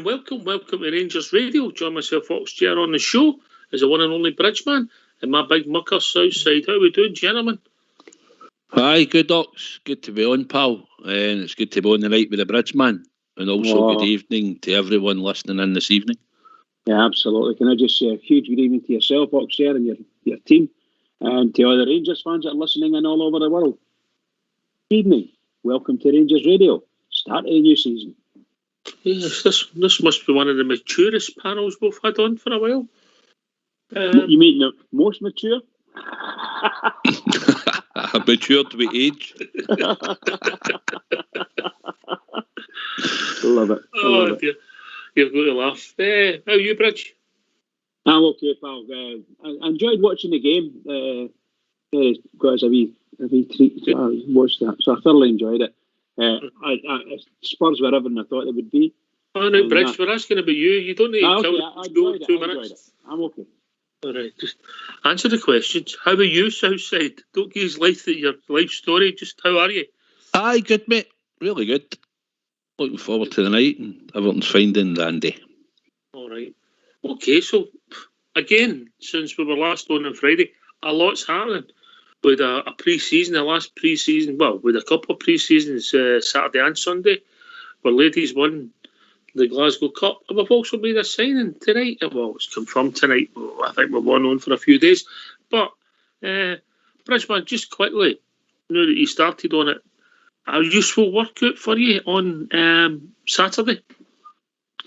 welcome to Rangers Radio. Join myself, Foxchair, on the show as the one and only Bridgeman and my big mucker, Southside. How we doing, gentlemen? Hi, good Ox. Good to be on, pal. And it's good to be on the night with the Bridgeman. And also good evening to everyone listening in this evening. Yeah, absolutely. Can I just say a huge good evening to yourself, Foxchair, and your team, and to all the Rangers fans that are listening in all over the world. Good evening. Welcome to Rangers Radio. Start of the new season. Yes, this must be one of the maturest panels we've had on for a while. You mean the most mature? Matured with age. Love it. Oh, dear. You've got to laugh. How are you, Bridge? I'm okay, pal. I enjoyed watching the game. Got us a wee treat. I watched that, so I thoroughly enjoyed it. Spurs were everything I thought they would be. Oh no, Bridge, we're asking about you. You don't need to kill 2 minutes. I'm okay. All right, just answer the questions. How are you, Southside? Don't give us your life story. Just how are you? Aye, good, mate. Really good. Looking forward to the night and everyone's finding Randy. All right. Okay, so again, since we were last on Friday, a lot's happening. With a pre-season, the last pre-season, with a couple of pre-seasons, Saturday and Sunday, where ladies won the Glasgow Cup. And we've also made a signing tonight. Well, it's confirmed tonight. I think we've won on for a few days. But, Bridgeman, just quickly, now that you started on it, a useful workout for you on Saturday?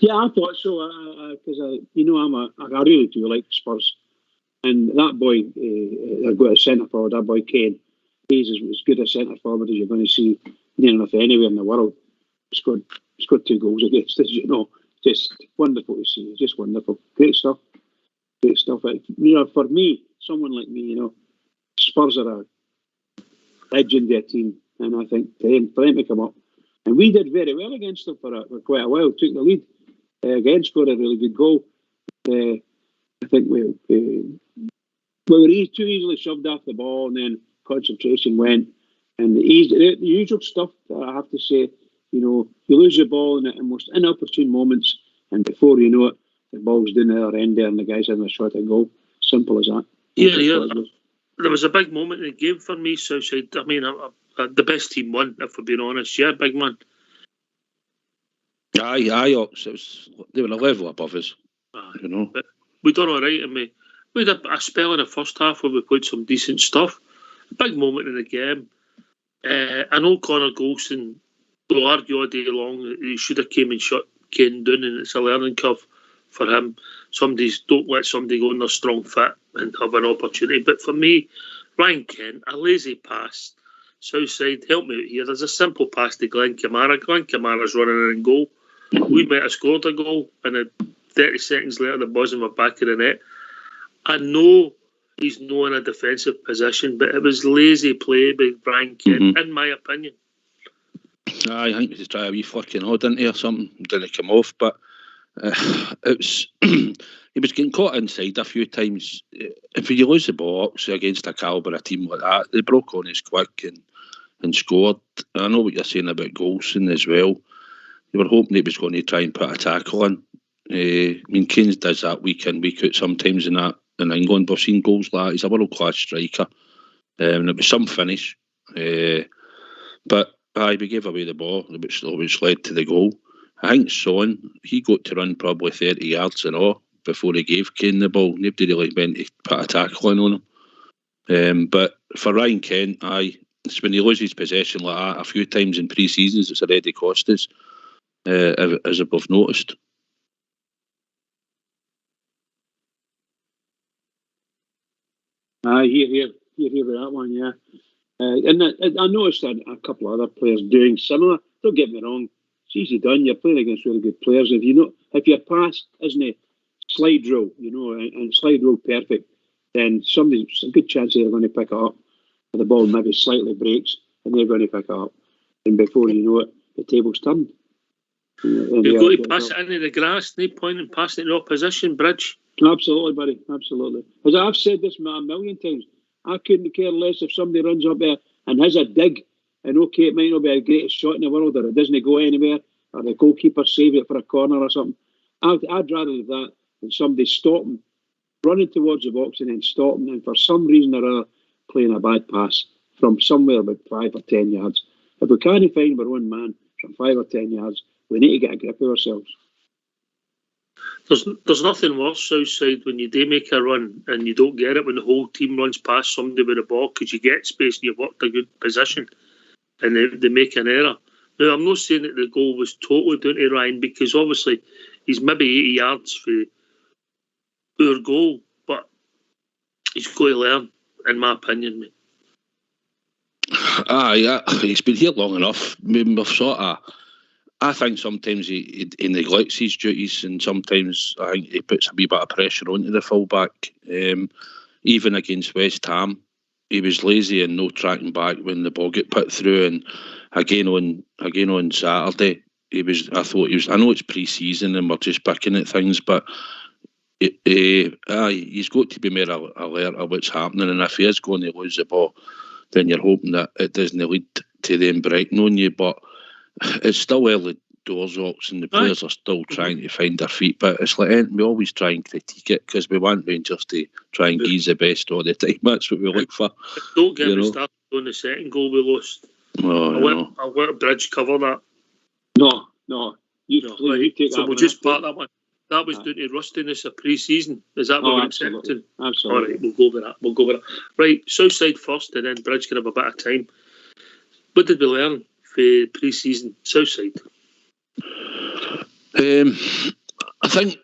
Yeah, I thought so, because I really do like Spurs. And that boy, I've got a centre forward, that boy Kane, he's as good a centre forward as you're going to see near enough anywhere in the world. He scored 2 goals against us, Just wonderful to see. Just wonderful. Great stuff. For me, someone like me, Spurs are a legendary team. And I think for them to come up. And we did very well against them for quite a while. Took the lead. Again, scored a really good goal. I think we were too easily shoved off the ball, and then concentration went. And the usual stuff, I have to say, you lose the ball in the most inopportune moments, and before you know it, the ball's down the other end there, and the guy's having a shot at goal. Simple as that. Yeah. There was a big moment in the game for me, Southside. I mean, the best team won, if we're being honest. Yeah, big man. Aye, Ox. They were a level above us, But we done all right, and we had a spell in the first half where we played some decent stuff. A big moment in the game. I know Connor Golson will argue all day long that he should have came and shut Kane down, and it's a learning curve for him. Don't let somebody go in their strong fit and have an opportunity. But for me, Ryan Kent, a lazy pass. Southside, help me out here. There's a simple pass to Glenn Kamara. Glenn Kamara's running in goal. We might have scored a goal, and then 30 seconds later, the ball's in the back of the net. I know he's not in a defensive position, but it was lazy play by Brian Kent, in my opinion. I think he was trying a wee flicking odd into or something. Didn't come off, but it was he was getting caught inside a few times. If you lose the ball against a calibre of team like that, they broke on us quick and scored. I know what you're saying about Golson as well. They were hoping he was going to try and put a tackle in. Keynes does that week in, week out sometimes in England. We've seen goals like that. He's a world-class striker. And it was some finish. But we gave away the ball, which led to the goal. I think Son, he got to run probably 30 yards and all before he gave Kane the ball. Nobody really meant to put a tackle in on him. But for Ryan Kent, it's when he loses possession like that a few times in pre-seasons, it's already cost us, as we've noticed. Here with that one, yeah. And I noticed a couple of other players doing similar. Don't get me wrong, it's easy done. You're playing against really good players. If your pass isn't a slide rule, and slide rule perfect, then somebody's a good chance they're going to pick it up. The ball maybe slightly breaks, and they're going to pick it up. And before you know it, the table's turned. You've got to pass it into the grass, no point in passing it in opposition, Bridge. Absolutely, buddy, absolutely. As I've said this a million times, I couldn't care less if somebody runs up there and has a dig, and it might not be the greatest shot in the world, or it doesn't go anywhere, or the goalkeeper save it for a corner or something. I'd rather have that than somebody stopping, running towards the box and then stopping, and for some reason or other playing a bad pass from somewhere about 5 or 10 yards. If we can't find our own man from 5 or 10 yards, we need to get a grip of ourselves. There's nothing worse, Southside, when you do make a run and you don't get it when the whole team runs past somebody with the ball, because you get space and you've worked a good position and they make an error. Now, I'm not saying that the goal was totally down to Ryan, because obviously he's maybe 80 yards for our goal, but he's got to learn, in my opinion, mate. He's been here long enough. I think sometimes he neglects his duties, and sometimes I think he puts a wee bit of pressure onto the fullback. Even against West Ham, he was lazy and no tracking back when the ball get put through. And again on Saturday, I know it's pre-season and we're just picking at things, but he's got to be more alert of what's happening. And if he is going to lose the ball, then you're hoping that it doesn't lead to them breaking on you. But it's still early doors, Ox, and the players are still trying to find their feet. But it's like we always try and critique it because we want Rangers to try and give the best all the time. That's what we look for. Don't get me started on the second goal we lost. I'll let Bridge cover that. No. You take so that we'll just part that one. That was due to rustiness of pre-season. Is that what we're accepting? Absolutely. All right, we'll go with that. Right, Southside first, and then Bridge can have a bit of time. What did we learn for pre-season Southside? I think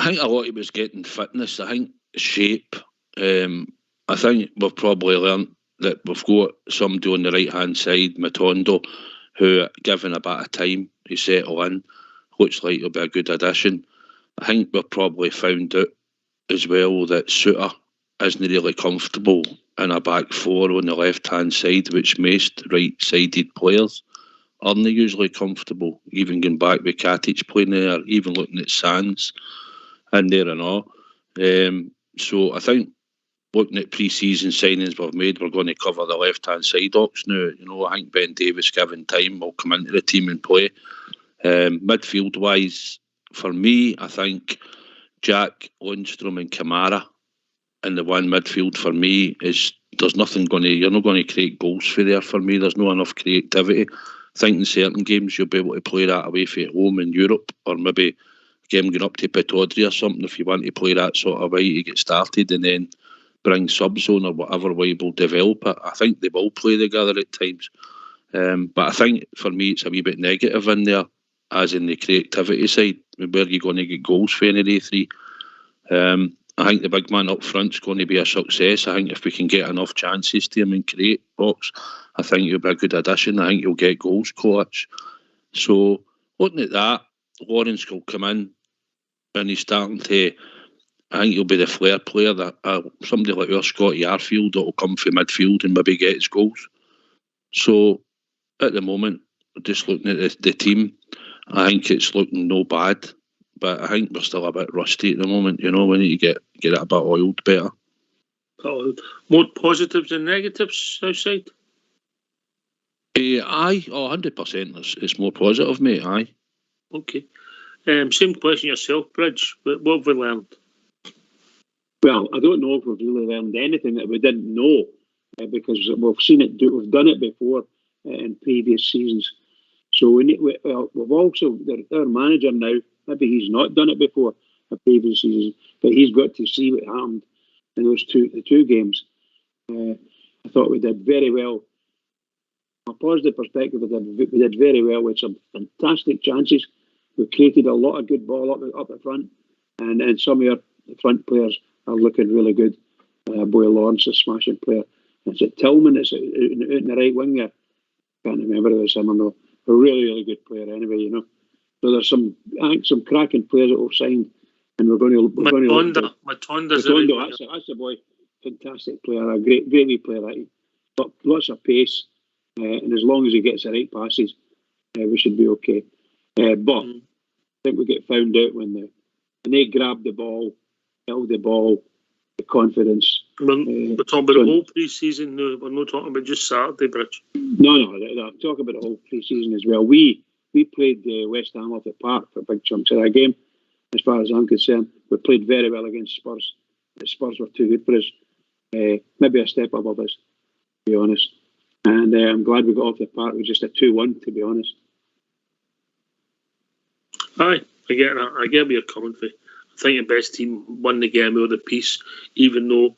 a lot of it was getting fitness. I think shape. I think we've probably learned that we've got somebody on the right hand side, Matondo, who, given a bit of time to settle in, looks like he'll be a good addition. I think we've probably found out as well that Suter isn't really comfortable in a back four on the left-hand side, which most right-sided players aren't usually comfortable, even going back with Katic playing there, even looking at Sands in there and all. So I think looking at pre-season signings we've made, we're going to cover the left-hand side Ox now. I think Ben Davies, given time, will come into the team and play. Midfield-wise, for me, I think Jack, Lundstrom and Kamara in the one midfield for me is you're not going to create goals for there for me. There's not enough creativity. I think in certain games you'll be able to play that away from home in Europe, or maybe a game going up to Pittodrie or something if you want to play that sort of way to get started, and then bring subs on or whatever way we'll develop it. I think they will play together at times. But I think for me it's a wee bit negative in there, as in the creativity side, where you're going to get goals for any of the three. I think the big man up front's going to be a success. I think if we can get enough chances to him and create box, I think he'll be a good addition. I think he'll get goals, coach. So looking at that, Lawrence will come in and he's starting to, I think he'll be the flair player, that somebody like our Scotty Arfield that will come from midfield and maybe get his goals. So at the moment, just looking at the team, I think it's looking no bad, but I think we're still a bit rusty at the moment. We need to get it a bit oiled better. More positives than negatives outside? Aye, 100%. It's more positive, mate. Aye. Okay. Same question yourself, Bridge. What have we learned? Well, I don't know if we've really learned anything that we didn't know, because we've seen it. We've done it before in previous seasons. So we've also, our manager now, maybe he's not done it before in previous seasons, but he's got to see what happened in the two games. I thought we did very well. From a positive perspective, we did very well with some fantastic chances. We created a lot of good ball up the front, and some of our front players are looking really good. Boy Lawrence, a smashing player. Is it Tillman? It's out in the right wing there. Can't remember if it was him or no. A really, really good player anyway, So there's some cracking players that we've signed, and we're going to Matonda's that's the boy. Fantastic player, a great wee player, but lots of pace, and as long as he gets the right passes, we should be okay. But I think we get found out when they grab the ball, held the ball, the confidence. We're talking about the whole pre-season now. We're not talking about just Saturday, Bridge. No. I'm talking about the whole pre-season as well. We played West Ham off the park for big chunks of that game, as far as I'm concerned. We played very well against Spurs. The Spurs were too good for us. Maybe a step above us, to be honest. And I'm glad we got off the park with just a 2-1, to be honest. Aye, I get that. I get where you're coming from. I think the best team won the game of the piece, even though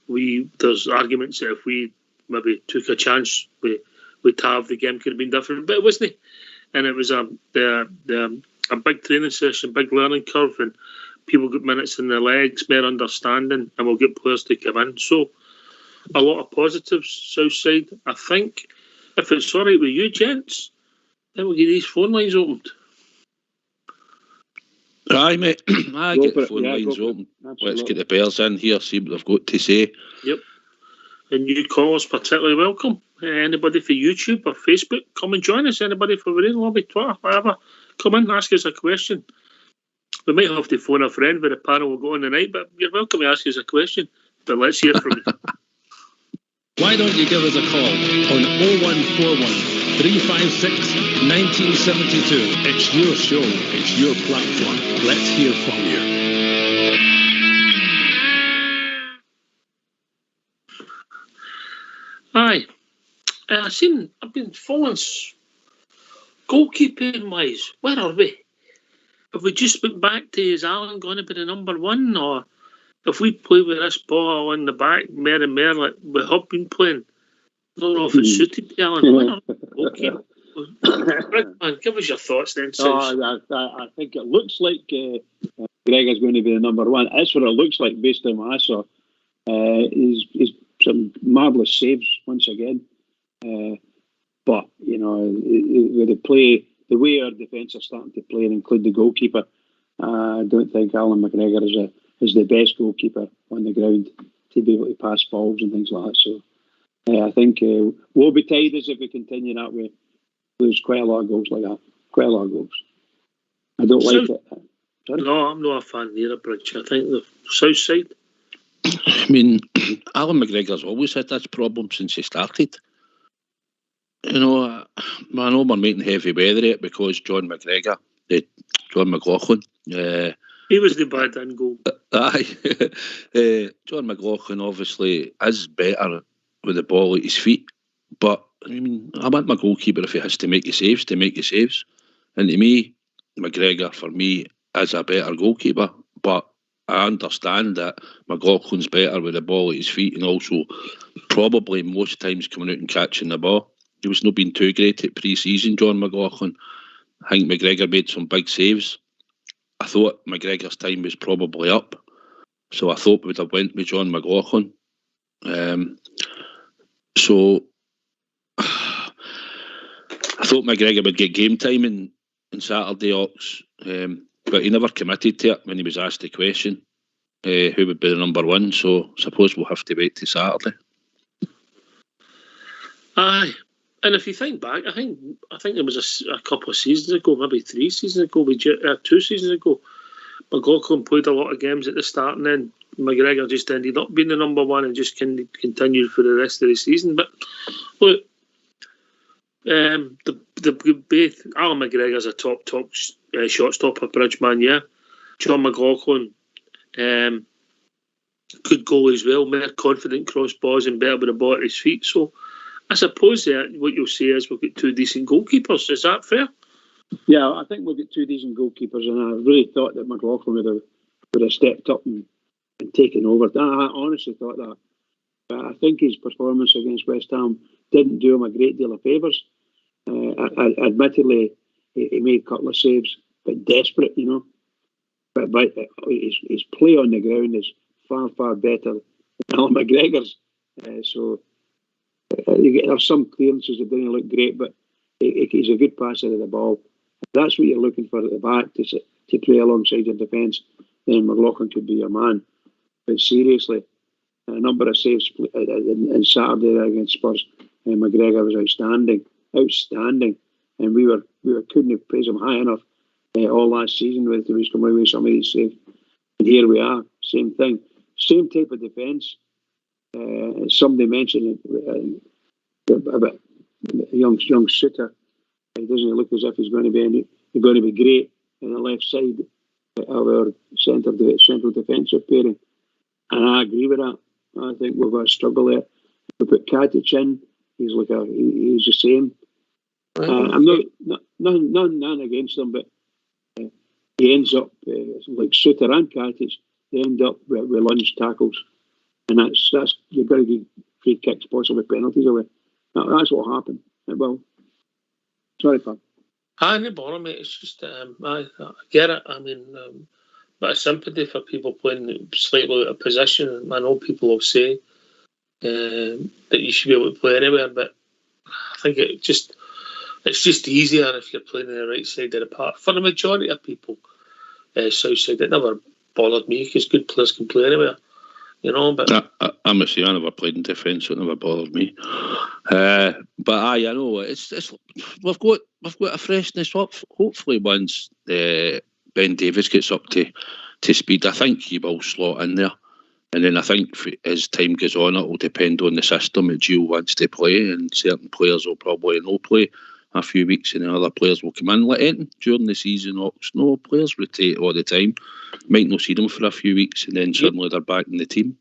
there's arguments that if we maybe took a chance, we'd have the game could have been different, but it wasn't. And it was a big training session, big learning curve, and people got minutes in their legs, more understanding, and we'll get players to come in. So a lot of positives, Southside. I think if it's all right with you, gents, then we'll get these phone lines opened. Aye, mate. I get the phone lines open. Absolutely. Let's get the Bears in here, see what they've got to say. Yep. And you callers particularly welcome. Anybody for YouTube or Facebook, come and join us. Anybody for Radio Lobby, Twitter, whatever, come in, ask us a question. We might have to phone a friend where the panel will go on tonight, but you're welcome to ask us a question. But let's hear from you. Why don't you give us a call on 0141 356 1972. It's your show, it's your platform. Let's hear from you. Aye. I've been following goalkeeping wise. Where are we? Have we just went back to is Alan going to be the number one, or if we play with this ball in the back more and more like we have been playing? I don't know if it's suited to Alan. Where are we? Goalkeeper? Man, give us your thoughts then. I think it looks like Gregor's going to be the number one. That's what it looks like based on what I saw. He's some marvellous saves once again. But, you know, with the way our defence are starting to play and include the goalkeeper, I don't think Alan McGregor is the best goalkeeper on the ground to be able to pass balls and things like that. So I think we'll be tied as if we continue that way. Lose quite a lot of goals like that. Quite a lot of goals. I don't like it. Sorry? No, I'm not a fan either, Bridge. I think the south side. I mean, Alan McGregor's always had this problem since he started. You know, I know we're making heavy weather of it because John McLaughlin, he was the bad end goal. Aye. John McLaughlin obviously is better with the ball at his feet, but I mean, I want my goalkeeper, if he has to make his saves, to make his saves. And to me, McGregor, for me, is a better goalkeeper, but I understand that McLaughlin's better with the ball at his feet and also probably most times coming out and catching the ball. He was not being too great at pre-season, John McLaughlin. I think McGregor made some big saves. I thought McGregor's time was probably up, so I thought we would have went with John McLaughlin. So I thought McGregor would get game time in Saturday Ox, but he never committed to it when he was asked the question who would be the number one. So I suppose we'll have to wait till Saturday. Aye. And if you think back, I think it was a couple of seasons ago, maybe 3 seasons ago, 2 seasons ago, McLaughlin played a lot of games at the start, and then McGregor just ended up being the number one and just continued for the rest of the season. But look, both Alan McGregor's a top shot stopper, Bridgeman, yeah. John McLaughlin good goal as well, more confident cross balls and better with the ball at his feet. So I suppose what you'll say is we'll get 2 decent goalkeepers. Is that fair? Yeah, I think we'll get 2 decent goalkeepers, and I really thought that McLaughlin would have stepped up and taken over. I honestly thought that. But I think his performance against West Ham didn't do him a great deal of favours. Admittedly, he made a couple of saves, but desperate, you know. But his play on the ground is far, far better than Alan McGregor's. So there's some clearances that didn't look great, but he's a good passer of the ball. If that's what you're looking for at the back to play alongside your defence, then McLaughlin could be your man. But seriously, a number of saves in Saturday against Spurs, and McGregor was outstanding, and we couldn't have praised him high enough all last season with he was coming away with some of these saves. And here we are, same thing, same type of defence. Somebody mentioned about a young shooter. He doesn't look as if he's going to be great on the left side. our central defensive pairing. And I agree with that. I think we've got a struggle there. We put Katic in. He's he's the same. I'm none against him, but he ends up like Suter and Katic. They end up with lunge tackles, and that's you've got to get free kicks, possibly penalties away. That's what happened. Well, sorry, Pat. No bother, mate. It's just I get it. I mean, bit of sympathy for people playing slightly out of position. I know people will say that you should be able to play anywhere, but I think it's just easier if you're playing on the right side of the park. For the majority of people, south side, it never bothered me because good players can play anywhere. You know, but I'm a say I never played in defence, so it never bothered me. But I know it's we've got a freshness up. Hopefully, once Ben Davies gets up to speed, I think he will slot in there. And then I think as time goes on, it will depend on the system that Gio wants to play, and certain players will probably no play a few weeks, and then other players will come in. Like Eton during the season, no players rotate all the time. Might not see them for a few weeks, and then suddenly they're back in the team.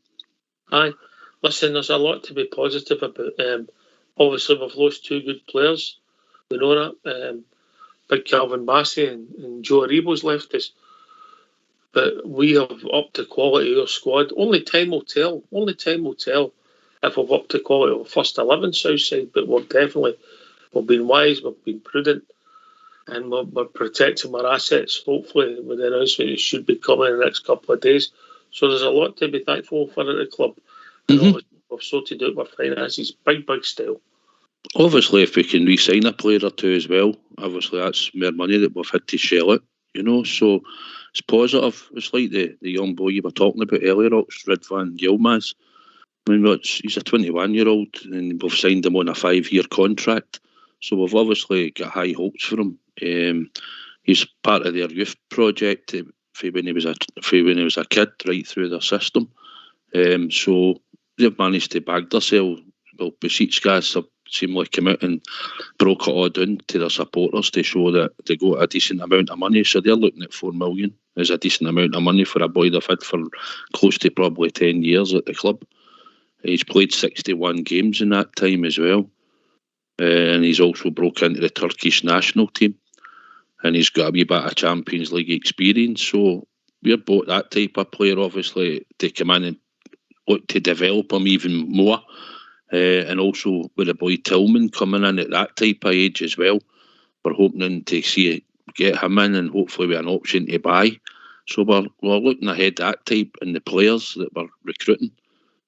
Aye, listen, there's a lot to be positive about. Obviously, we've lost two good players. We know that. Big Calvin Bassey and Joe Aribo's left us. But we have upped the quality of our squad. Only time will tell if we've upped the quality of the first 11 Southside. But we've been wise, we've been prudent, and we're protecting our assets. Hopefully, with the announcement, it should be coming in the next couple of days. So there's a lot to be thankful for at the club. And obviously, we've sorted out our finances, big style. Obviously, if we can re-sign a player or two as well, obviously that's more money that we've had to shell out, you know, so it's positive. It's like the young boy you were talking about earlier, Ridvan Yilmaz. I mean, he's a 21-year-old and we've signed him on a 5-year contract, so we've obviously got high hopes for him. He's part of their youth project when he was a kid, right through their system. So they've managed to bag themselves. Well, Besiktas have seemingly come out and broke it all down to their supporters to show that they got a decent amount of money. So they're looking at 4 million as a decent amount of money for a boy they've had for close to probably 10 years at the club. He's played 61 games in that time as well. And he's also broke into the Turkish national team. And he's got a wee bit of Champions League experience. So we're bought that type of player, obviously, to come in and look to develop him even more. And also with the boy Tillman coming in at that type of age as well, we're hoping to get him in and hopefully with an option to buy. So we're looking ahead at that type and the players that we're recruiting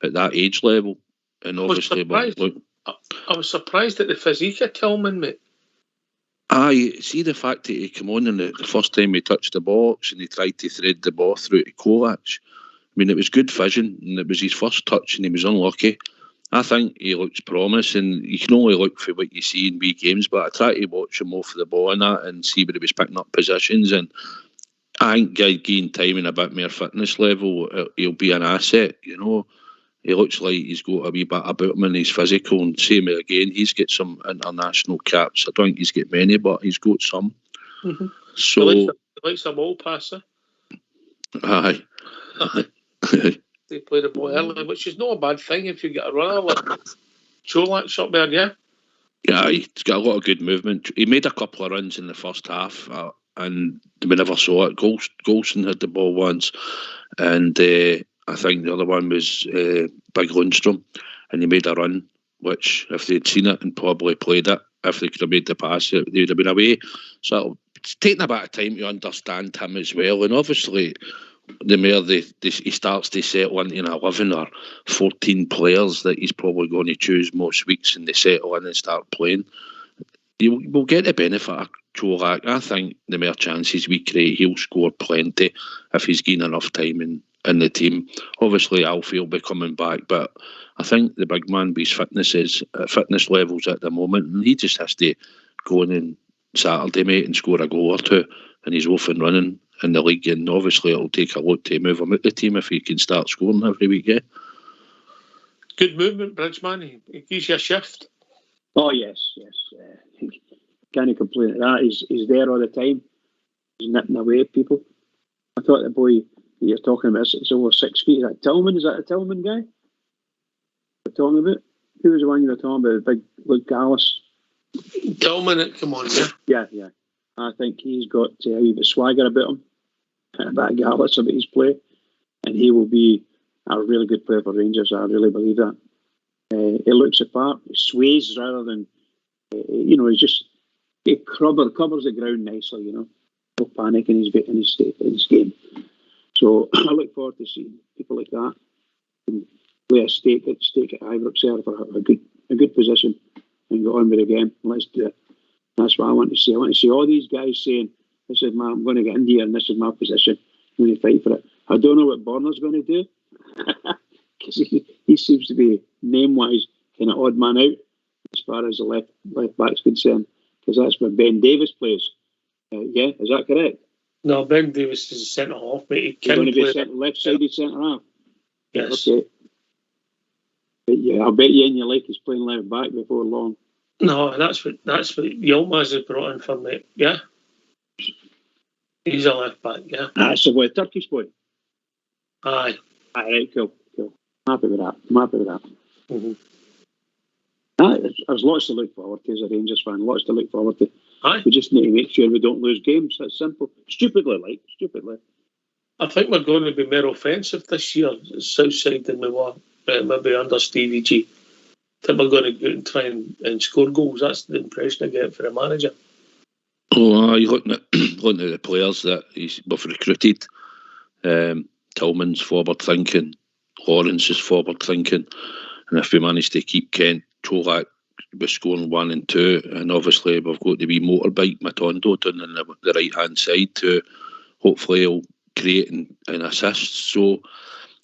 at that age level. And obviously I was surprised at the physique of Tillman, mate. Aye, see the fact that he came on and the first time he touched the box and he tried to thread the ball through to Kovac. I mean, it was good vision and it was his first touch and he was unlucky. I think he looks promising. You can only look for what you see in wee games, but I try to watch him off the ball and that and see where he was picking up positions. And I think gain time and a bit more fitness level, he'll be an asset, you know. He looks like he's got a wee bit about him and he's physical. And same again, he's got some international caps. I don't think he's got many, but he's got some. Mm-hmm. So he likes a ball passer. Aye. They play the ball early, which is not a bad thing if you get a runner like Cholak's up there, yeah? Yeah, he's got a lot of good movement. He made a couple of runs in the first half and we never saw it. Golson had the ball once and I think the other one was Big Lundstrom, and he made a run, which if they'd seen it and probably played it, if they could have made the pass, they would have been away. So it's taken a bit of time to understand him as well, and obviously the more he starts to settle into an 11 or 14 players that he's probably going to choose most weeks and they settle in and start playing, we'll get the benefit of Cholak. I think the more chances we create, he'll score plenty if he's gained enough time in the team. Obviously Alfie will be coming back, but I think the big man with his fitness levels at the moment, and he just has to go in on Saturday, mate, and score a goal or two and he's off and running in the league. And obviously it'll take a lot to move him out the team if he can start scoring every week. Good movement, Bridgeman. He gives you a shift. Oh yes. Can't complain at that. He's there all the time. He's nipping away at people. I thought the boy you're talking about is over 6 feet. Is that Tillman? Is that a Tillman guy we're talking about? Who was the one you were talking about? The big Luke Gallis? Tillman, come on, Yeah. I think he's got a wee bit of swagger about him, about Gallis, about his play, and he will be a really good player for Rangers. I really believe that. He looks the part, he sways rather than, he's just, he covers the ground nicely, no panic in his game. So I look forward to seeing people like that and play a stake at Ibrox there for a good position and go on with the game. Let's do it. That's what I want to see. I want to see all these guys saying, "This is I'm going to get in here and this is my position. I'm going to fight for it." I don't know what Borner's going to do because he seems to be name-wise kind of odd man out as far as the left back's concerned, because that's where Ben Davis plays. Yeah, is that correct? No, Ben Davis is a centre half, mate. He He's can going to play be left-sided centre half. Yes. Okay. But yeah, I'll bet you in your like he's playing left back before long. No, that's what Yilmaz has brought in for me. Yeah, he's a left back. Yeah, That's the boy, Turkish boy. Aye. All right, cool. Happy with that. Mm-hmm. There's lots to look forward to as a Rangers fan. Lots to look forward to. Aye. We just need to make sure we don't lose games. That's simple. Stupidly. I think we're going to be more offensive this year, Southside, than we were maybe under Stevie G. I think we're going to go and try and score goals. That's the impression I get for the manager. Oh, you're looking at the players that we've recruited. Tillman's forward thinking, Lawrence is forward thinking, and if we manage to keep Kent, Cholak with scoring 1 and 2, and obviously we've got the wee motorbike Matondo down on the right hand side to hopefully he'll create and assist. So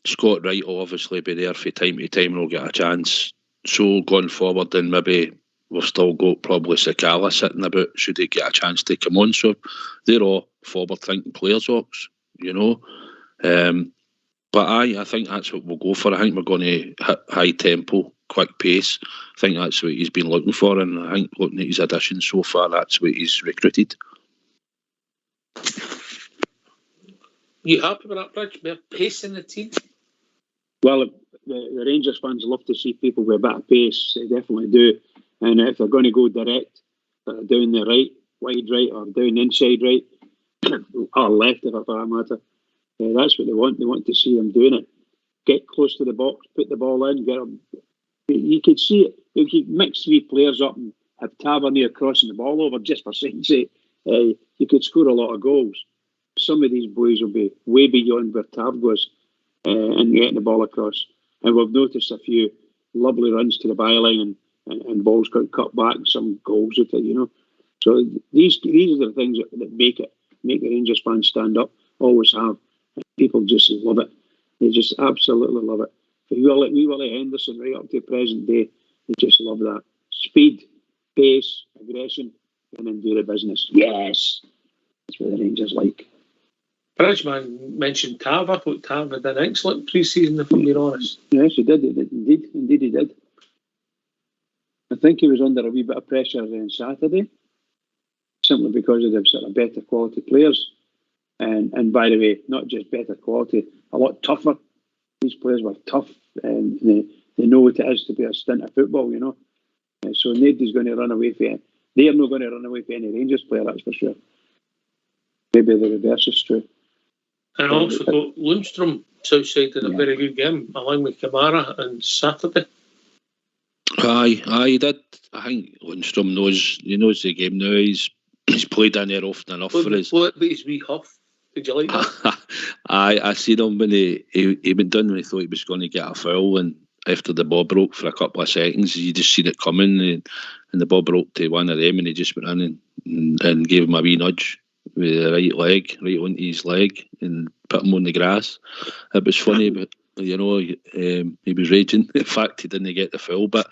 Scott Wright will obviously be there from time to time and will get a chance. So going forward, then maybe we've still got probably Sakala sitting about should he get a chance to come on. So they're all forward thinking players, Ox, But I think that's what we'll go for. I think we're going to hit high tempo, quick pace. I think that's what he's been looking for, and I think looking at his additions so far, that's what he's recruited. You happy with that, Bridge? More pace in the team? Well, the Rangers fans love to see people with a bit of pace. They definitely do. And if they're going to go direct, down the right, wide right, or down inside right, or left, if for that matter, that's what they want. They want to see them doing it. Get close to the box, put the ball in, get them. You could see it. You could mix 3 players up and have Tavernier crossing the ball over just for saying's sake. You could score a lot of goals. Some of these boys will be way beyond where Tav goes and getting the ball across. And we've noticed a few lovely runs to the byline and balls got cut back, some goals with it, So these are the things that make the Rangers fans stand up, always have. People just love it. They just absolutely love it. We Willie Henderson right up to the present day, they just love that. Speed, pace, aggression, and then do the business. Yes! That's what the Rangers like. Bridgeman mentioned Tav. I thought Tav had an excellent pre-season, if I'm being honest. Yes, he did. Indeed he did. I think he was under a wee bit of pressure on Saturday, simply because of the sort of better quality players. And by the way, not just better quality, a lot tougher. These players were tough, and they know what it is to be a stint of football, So nobody's going to run away from it. They are not going to run away from any Rangers player, that's for sure. Maybe the reverse is true. And also got Lundstrom Southside in a very good game, along with Kamara on Saturday. Aye, he did. I think Lundstrom knows the game now. He's played in there often enough for us. But his wee huff. Did you like that? I seen him when he went down when he thought he was going to get a foul, and after the ball broke for a couple of seconds, you just seen it coming, and the ball broke to one of them, and he just went in and gave him a wee nudge with the right leg, right onto his leg, and put him on the grass. It was funny, but he was raging. In fact, he didn't get the foul, but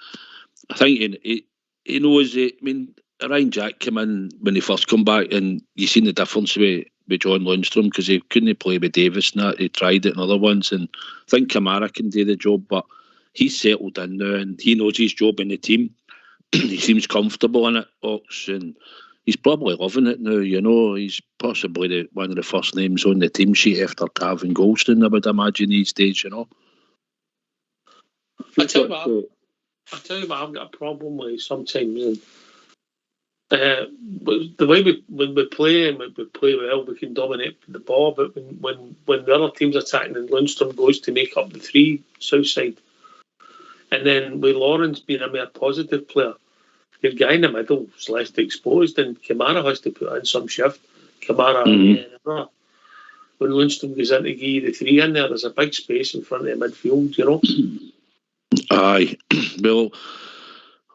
I think he knows it. I mean, Ryan Jack came in when he first come back, and you seen the difference with John Lundstrom, because he couldn't play with Davis and that. He tried it in other ones, and I think Kamara can do the job, but he's settled in now and he knows his job in the team. He seems comfortable in it, Ox, and he's probably loving it now, you know. He's possibly one of the first names on the team sheet after Tav and Goldstein, I would imagine, these days, you know. I tell you what, I've got a problem with sometimes. And, the way when we play and we play well, we can dominate the ball. But when the other team's attacking and Lundstrom goes to make up the three south side, and then with Lawrence being a more positive player, your guy in the middle is less exposed, and Kamara has to put in some shift. Kamara, when Lundstrom goes in to give the three in there's a big space in front of the midfield, you know. Aye, well,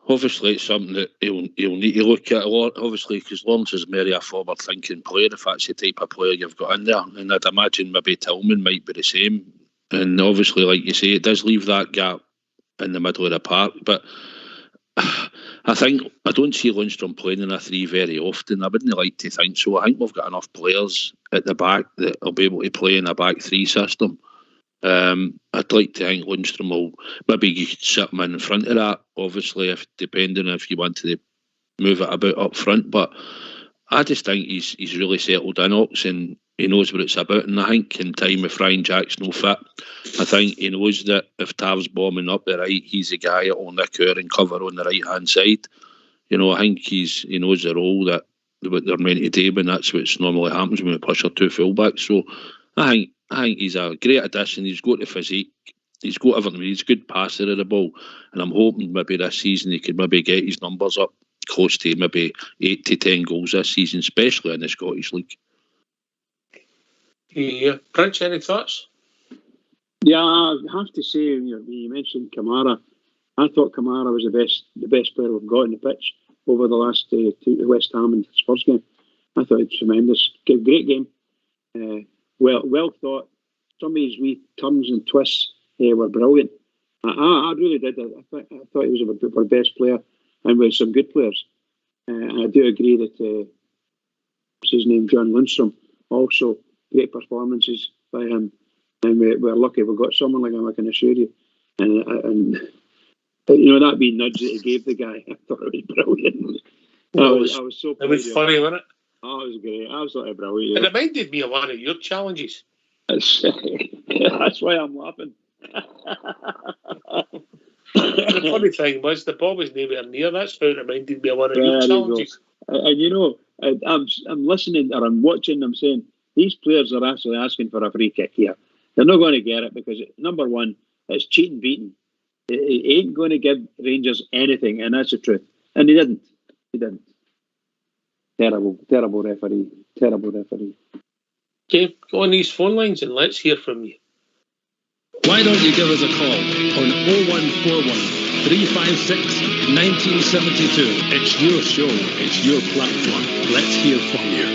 obviously it's something that he'll need to look at a lot, obviously, because Lawrence is very a forward-thinking player, if that's the type of player you've got in there, and I'd imagine maybe Tillman might be the same, and obviously, like you say, it does leave that gap in the middle of the park, but I don't see Lundstrom playing in a three very often. I wouldn't like to think so. I think we've got enough players at the back that will be able to play in a back three system. I'd like to think Lundstrom will maybe you could sit him in front of that, obviously, depending if you wanted to move it about up front. But I just think he's really settled in, Ox, and he knows what it's about. And I think in time, if Ryan Jackson will fit, I think he knows that if Tav's bombing up the right, he's the guy that will nick her and cover on the right hand side. You know, I think he knows the role that what they're meant to do, and that's what normally happens when we push our two fullbacks. So I think he's a great addition. He's got the physique. He's got everything. He's a good passer of the ball. And I'm hoping maybe this season he could maybe get his numbers up close to maybe 8 to 10 goals this season, especially in the Scottish League. Yeah. Prince, any thoughts? Yeah, I have to say, you mentioned Kamara. I thought Kamara was the best player we've got on the pitch over the last two West Ham and Spurs game. I thought it was tremendous. Great game. Well thought. Some of his wee turns and twists were brilliant. I really did. I thought he was our best player, and with some good players. And I do agree that what's his name, John Lundstrom, also great performances by him. And we're lucky we've got someone like him, I can assure you. And that wee nudge that he gave the guy, I thought it was brilliant. I was so proud. It was funny, wasn't it? Oh, it was great. Absolutely brilliant. It reminded me of one of your challenges. That's why I'm laughing. The funny thing was, the ball was nowhere near. That's how it reminded me of one of your challenges. And I'm listening, or I'm watching them saying, these players are actually asking for a free kick here. They're not going to get it because, number one, it's cheating beating. It ain't going to give Rangers anything, and that's the truth. And he didn't. Terrible referee. Okay, go on these phone lines and let's hear from you. Why don't you give us a call on 0141 356 1972? It's your show, it's your platform. Let's hear from you.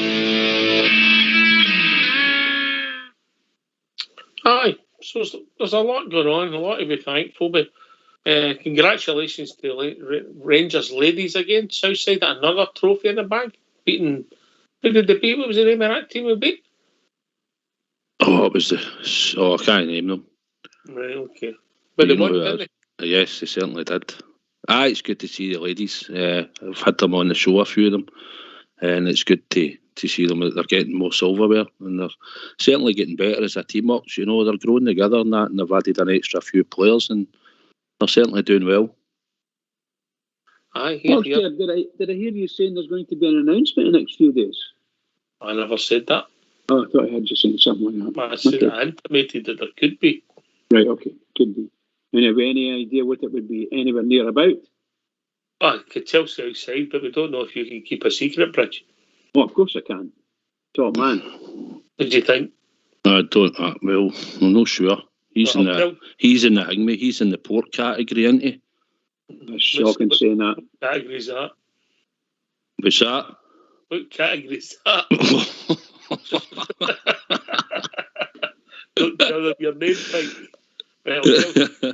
Aye, so there's a lot going on, a lot to be thankful for. Congratulations to Rangers ladies again. Southside had another trophy in the bag, beating. Who did they beat? What was the name of that team we beat? Oh, it was I can't name them. Right, okay. But they won, didn't they? Yes, they certainly did. It's good to see the ladies. I've had them on the show, a few of them, and it's good to see them that they're getting more silverware, and they're certainly getting better as a team up. You know, they're growing together and that, and they've added an extra few players, and they're certainly doing well. Aye, did I hear you saying there's going to be an announcement in the next few days? I never said that. Oh, I thought I heard you saying something like that. I said I intimated that there could be. Right, okay, could be. And have we any idea what it would be anywhere near about? I could tell Southside, but we don't know if you can keep a secret, Bridge. Oh, of course I can. Top man. What do you think? I don't. Well, I'm not sure. He's in the Hingme. He's in the port category, isn't he? That's shocking saying that. What category is that? What's that? What category is that? Don't tell them your name, Mike. Right,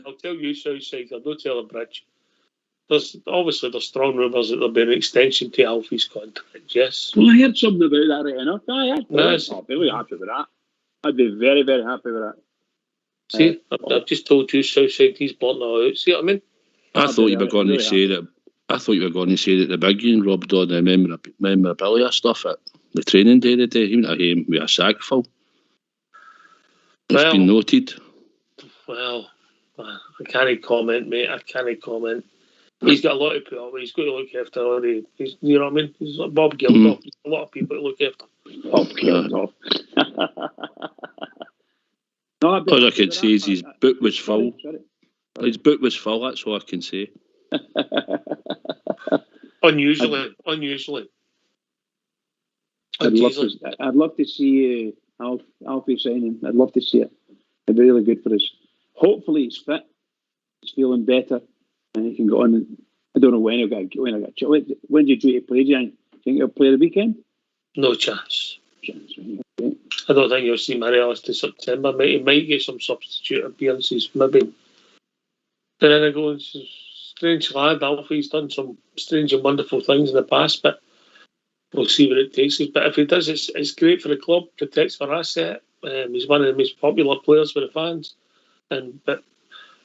I'll tell you, Southside. I'll not tell them, Bridge. There's strong rumours that there'll be an extension to Alfie's contract. Yes. Well, I heard something about that right enough. I'd be really happy with that. I'd be very, very happy with that. See, I've just told you, Southside, he's blotting it out. See what I mean? I thought you were going to say that I thought you were going to say that the big union robbed all the memorabilia stuff at the training day today, even at him with a sack full. It's been noted. Well, I can't comment, mate. I can't comment. He's got a lot to put up with. He's got to look after all the... you know what I mean? He's like Bob Geldof. A lot of people to look after. Bob Geldof. All I can say is his boot was full. His boot was full, that's all I can say. Unusually. I'd love to see Alfie signing. I'd love to see it. It'd be really good for us. Hopefully he's fit. He's feeling better. And he can go on. I don't know when he'll get. When do you due to play, Jan? Think he'll play the weekend? No chance. Okay. I don't think you'll see Morelos to September. He might get some substitute appearances, maybe. Then I go, strange lad, Alfie's done some strange and wonderful things in the past, but we'll see what it takes us. But if he does, it's great for the club, protects our asset. He's one of the most popular players with the fans. But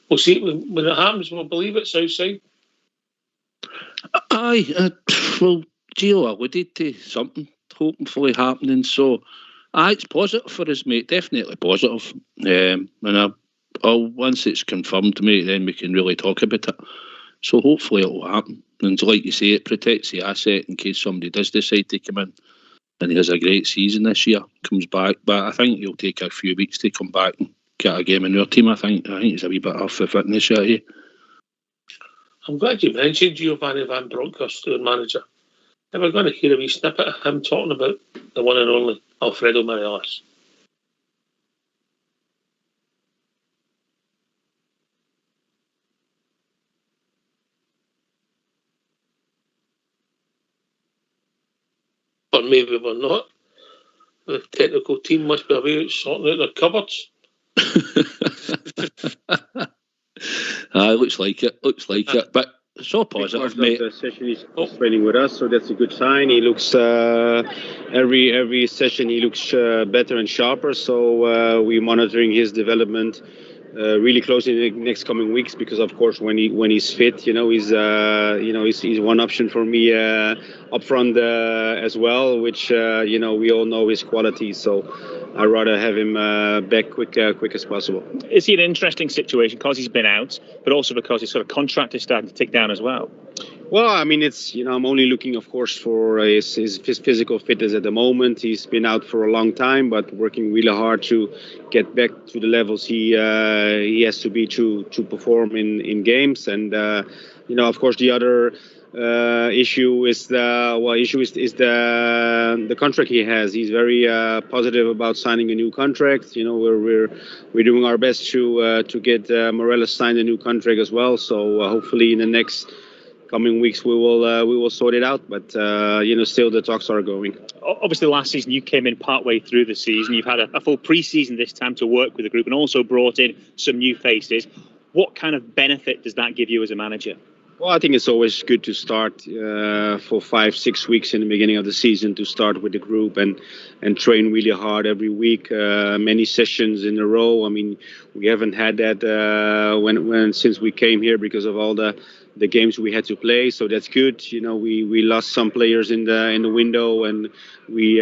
we'll see when it happens. We'll believe it. Southside. Aye, well, Gio alluded to something hopefully happening. So, it's positive for us, mate. Definitely positive. And once it's confirmed, mate, then we can really talk about it. So hopefully it will happen. And like you say, it protects the asset in case somebody does decide to come in. And he has a great season this year, comes back. But I think he'll take a few weeks to come back and get a game in our team, I think. He's a wee bit off the fitness yet, eh? I'm glad you mentioned Giovanni Van Bronckhorst, our manager. If we're going to hear a wee snippet of him talking about the one and only Alfredo Morelos. Or maybe we're not. The technical team must be away sorting out their cupboards. Looks like it. But it's all positive, mate. The session he's spending with us, so that's a good sign. He looks every session he looks better and sharper. So we're monitoring his development really closely in the next coming weeks, because of course when he's fit, he's one option for me up front as well, which we all know his qualities. So I'd rather have him back quick as possible. Is he an interesting situation because he's been out, but also because his sort of contract is starting to tick down as well? Well, I mean, it's I'm only looking, of course, for his physical fitness at the moment. He's been out for a long time, but working really hard to get back to the levels he has to be to perform in games. And of course, the other issue is the contract he has. He's very positive about signing a new contract. We're doing our best to get Morelos signed a new contract as well. So hopefully in the next coming weeks we will sort it out, but still the talks are going. Obviously last season you came in partway through the season. You've had a full pre-season this time to work with the group and also brought in some new faces. What kind of benefit does that give you as a manager? Well, I think it's always good to start for 5-6 weeks in the beginning of the season, to start with the group and train really hard every week, many sessions in a row. I mean, we haven't had that since we came here because of all the games we had to play, so that's good. We lost some players in the window, and we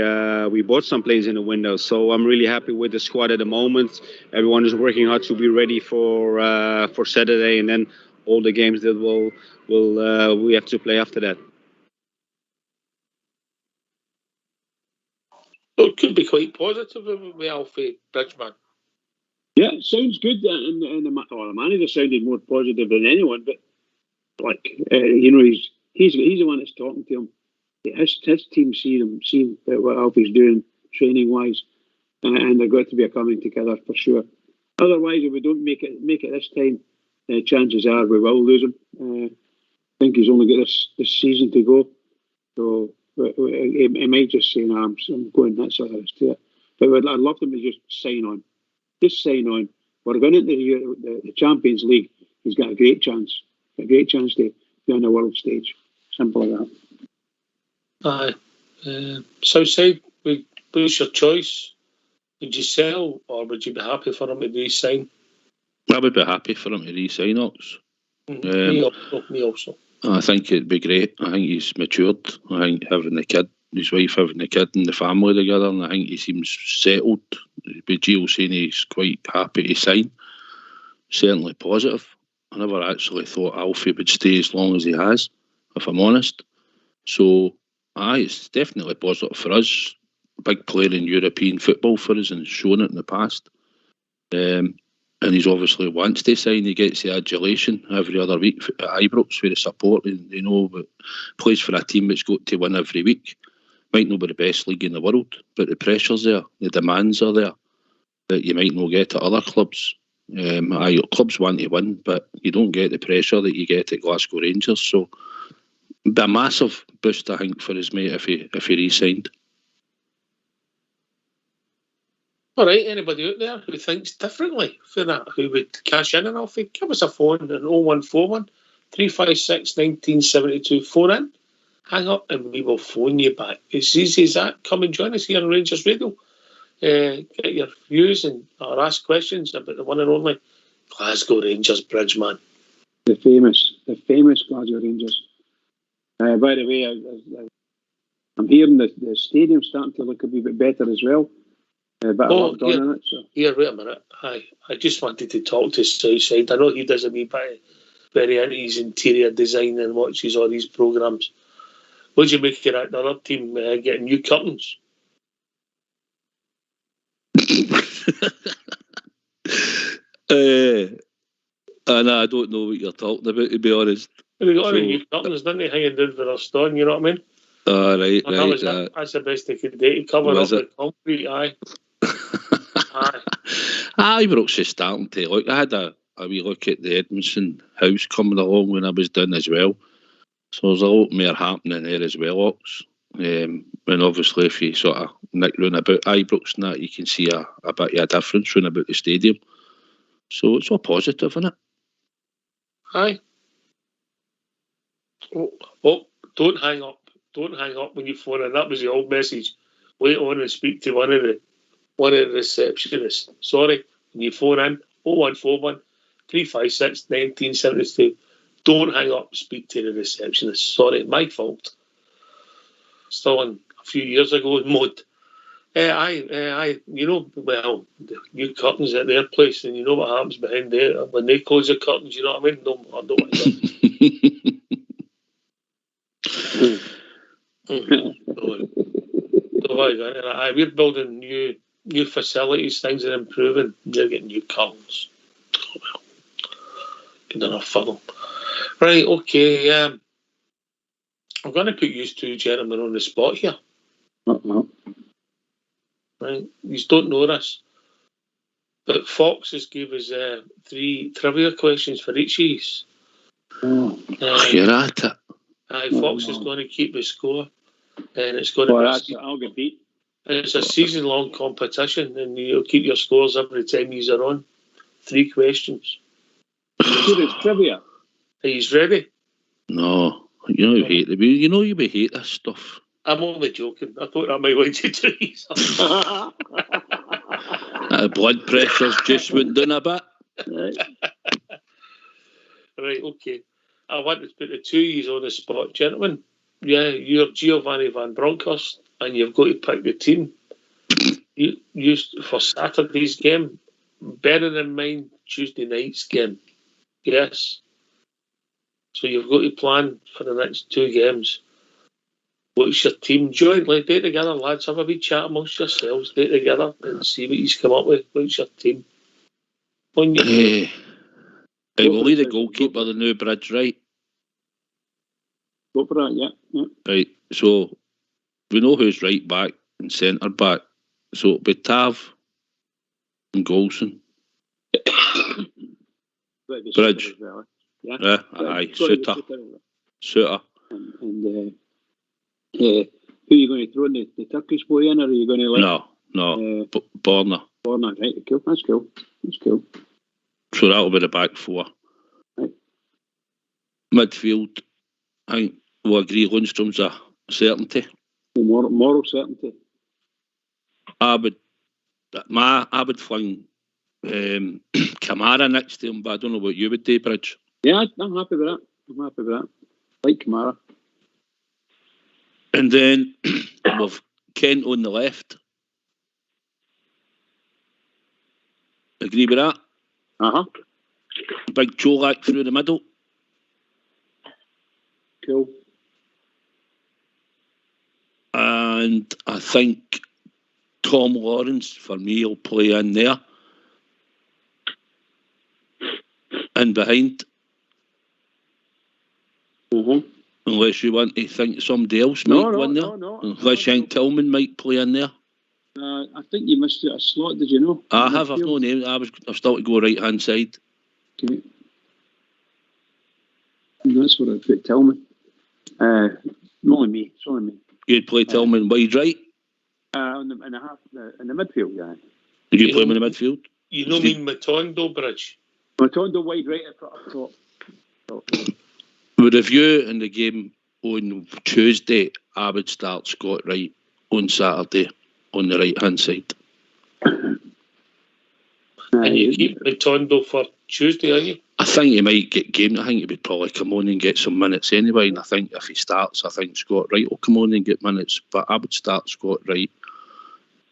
bought some players in the window. So I'm really happy with the squad at the moment. Everyone is working hard to be ready for Saturday, and then all the games that we have to play after that. Well, it could be quite positive with Alfie Bridgman. Yeah, it sounds good, and the manager sounded more positive than anyone. But he's the one that's talking to him. His team see what Alfie's doing training wise, and they've got to be coming together for sure. Otherwise, if we don't make it this time, chances are we will lose him. I think he's only got this season to go, so he might just say, "No, I'm going." That's all there is to it. But I'd love him to just sign on. Just sign on. We're going into the Champions League. He's got a great chance to be on the world stage. Simple as that. Aye. Southside, what's your choice? Would you sell, or would you be happy for him to re-sign? I would be happy for him to re-sign, Ox. Me also. I think it'd be great. I think he's matured. I think having the kid, his wife having the kid and the family together, and I think he seems settled. With Gio saying he's quite happy to sign, certainly positive. I never actually thought Alfie would stay as long as he has, if I'm honest. So, it's definitely positive for us. Big player in European football for us and shown it in the past. And he's obviously wants to sign. He gets the adulation every other week at Ibrox for the support. They know, but plays for a team that's got to win every week. Might not be the best league in the world, but the pressure's there, the demands are there that you might not get at other clubs. Clubs want to win, but you don't get the pressure that you get at Glasgow Rangers. So, it'd be a massive boost, I think, for his mate if he re-signed. All right, anybody out there who thinks differently for that, who would cash in on Alfie, give us a phone on 0141 356 1972. Phone in, hang up, and we will phone you back. It's easy as that. Come and join us here on Rangers Radio. Get your views or ask questions about the one and only Glasgow Rangers Bridgeman. The famous Glasgow Rangers. By the way, I'm hearing the stadium starting to look a wee bit better as well. But wait a minute. I just wanted to talk to Southside. I know he does a wee bit very into his interior design and watches all these programmes. What do you make of that? The other team getting new curtains? And I don't know what you're talking about, to be honest. They got any new curtains, didn't they, hanging down for their stone, you know what I mean? Right. That's the best they could do to cover up the concrete, aye. Ibrox is starting to look. I had a wee look at the Edmondson house coming along when I was done as well. So there's a lot more happening there as well, Ox. And obviously if you sort of nick round about Ibrox and that, you can see a bit of a difference round about the stadium. So it's all positive, isn't it? Aye. Oh, don't hang up. Don't hang up when you phone in. That was the old message. Wait on and speak to one of the receptionists. Sorry, when you phone in 0141 356 1972. Don't hang up. Speak to the receptionist. Sorry, my fault. Still on a few years ago in mode. You know, well, the new curtains at their place, and you know what happens behind there when they close the curtains. You know what I mean? No, I don't want to. We're building new facilities. Things are improving. They're getting new curtains. Oh, well, good enough for them. Right, okay. I'm going to put you two gentlemen on the spot here. Right, you don't know this, but Fox has gave us 3 trivia questions for each of you. You're at it. Fox is going to keep the score, and it's going to I'll get beat. It's a season-long competition, and you'll keep your scores every time you're on. 3 questions. It's trivia. Are you ready? No, you know you hate it. You know you hate this stuff. I'm only joking. I thought that might want you to do something. Blood pressure's just went down a bit. Right, okay. I want to put the 2 of you on the spot, gentlemen. Yeah, you're Giovanni Van Bronckhorst, and you've got to pick the team. You used for Saturday's game, bearing in mind Tuesday night's game. Yes. So you've got to plan for the next 2 games. What's your team? Jointly, do it together, lads. Have a wee chat amongst yourselves. Do it together and see what he's come up with. What's your team? On your team. We'll leave the goalkeeper, the new Bridge, right? Go for that, yeah. Right, so we know who's right back and centre back. So it'll be Tav and Golson. Bridge. Yeah, aye. Suter. And who are you going to throw in the Turkish boy in, or are you going to let... No. Borna. Borna, right, cool. That's cool. So that'll be the back 4. Right. Midfield, I think we'll agree Lundstrom's a certainty. Moral certainty. I would fling Kamara next to him, but I don't know what you would do, Bridge. Yeah, I'm happy with that. like Kamara. And then we've Kent on the left. Agree with that? Big Cholak through the middle. Cool. And I think Tom Lawrence, for me, will play in there. In behind. Unless you want to think somebody else might go in there. Unless you think Tillman might play in there. I think you missed out a slot, did you know? I've no name. I've still to go right hand side. Okay. And that's where I put Tillman. Only me. It's only me. You'd play Tillman wide right? In the midfield, yeah. Did you play him in the midfield? You know mean Matondo, Bridge? Matondo wide right up top. With a view in the game on Tuesday, I would start Scott Wright on Saturday on the right hand side. And you keep Matondo for Tuesday, are you? I think he might get game. I think he would probably come on and get some minutes anyway. And I think if he starts, I think Scott Wright will come on and get minutes. But I would start Scott Wright,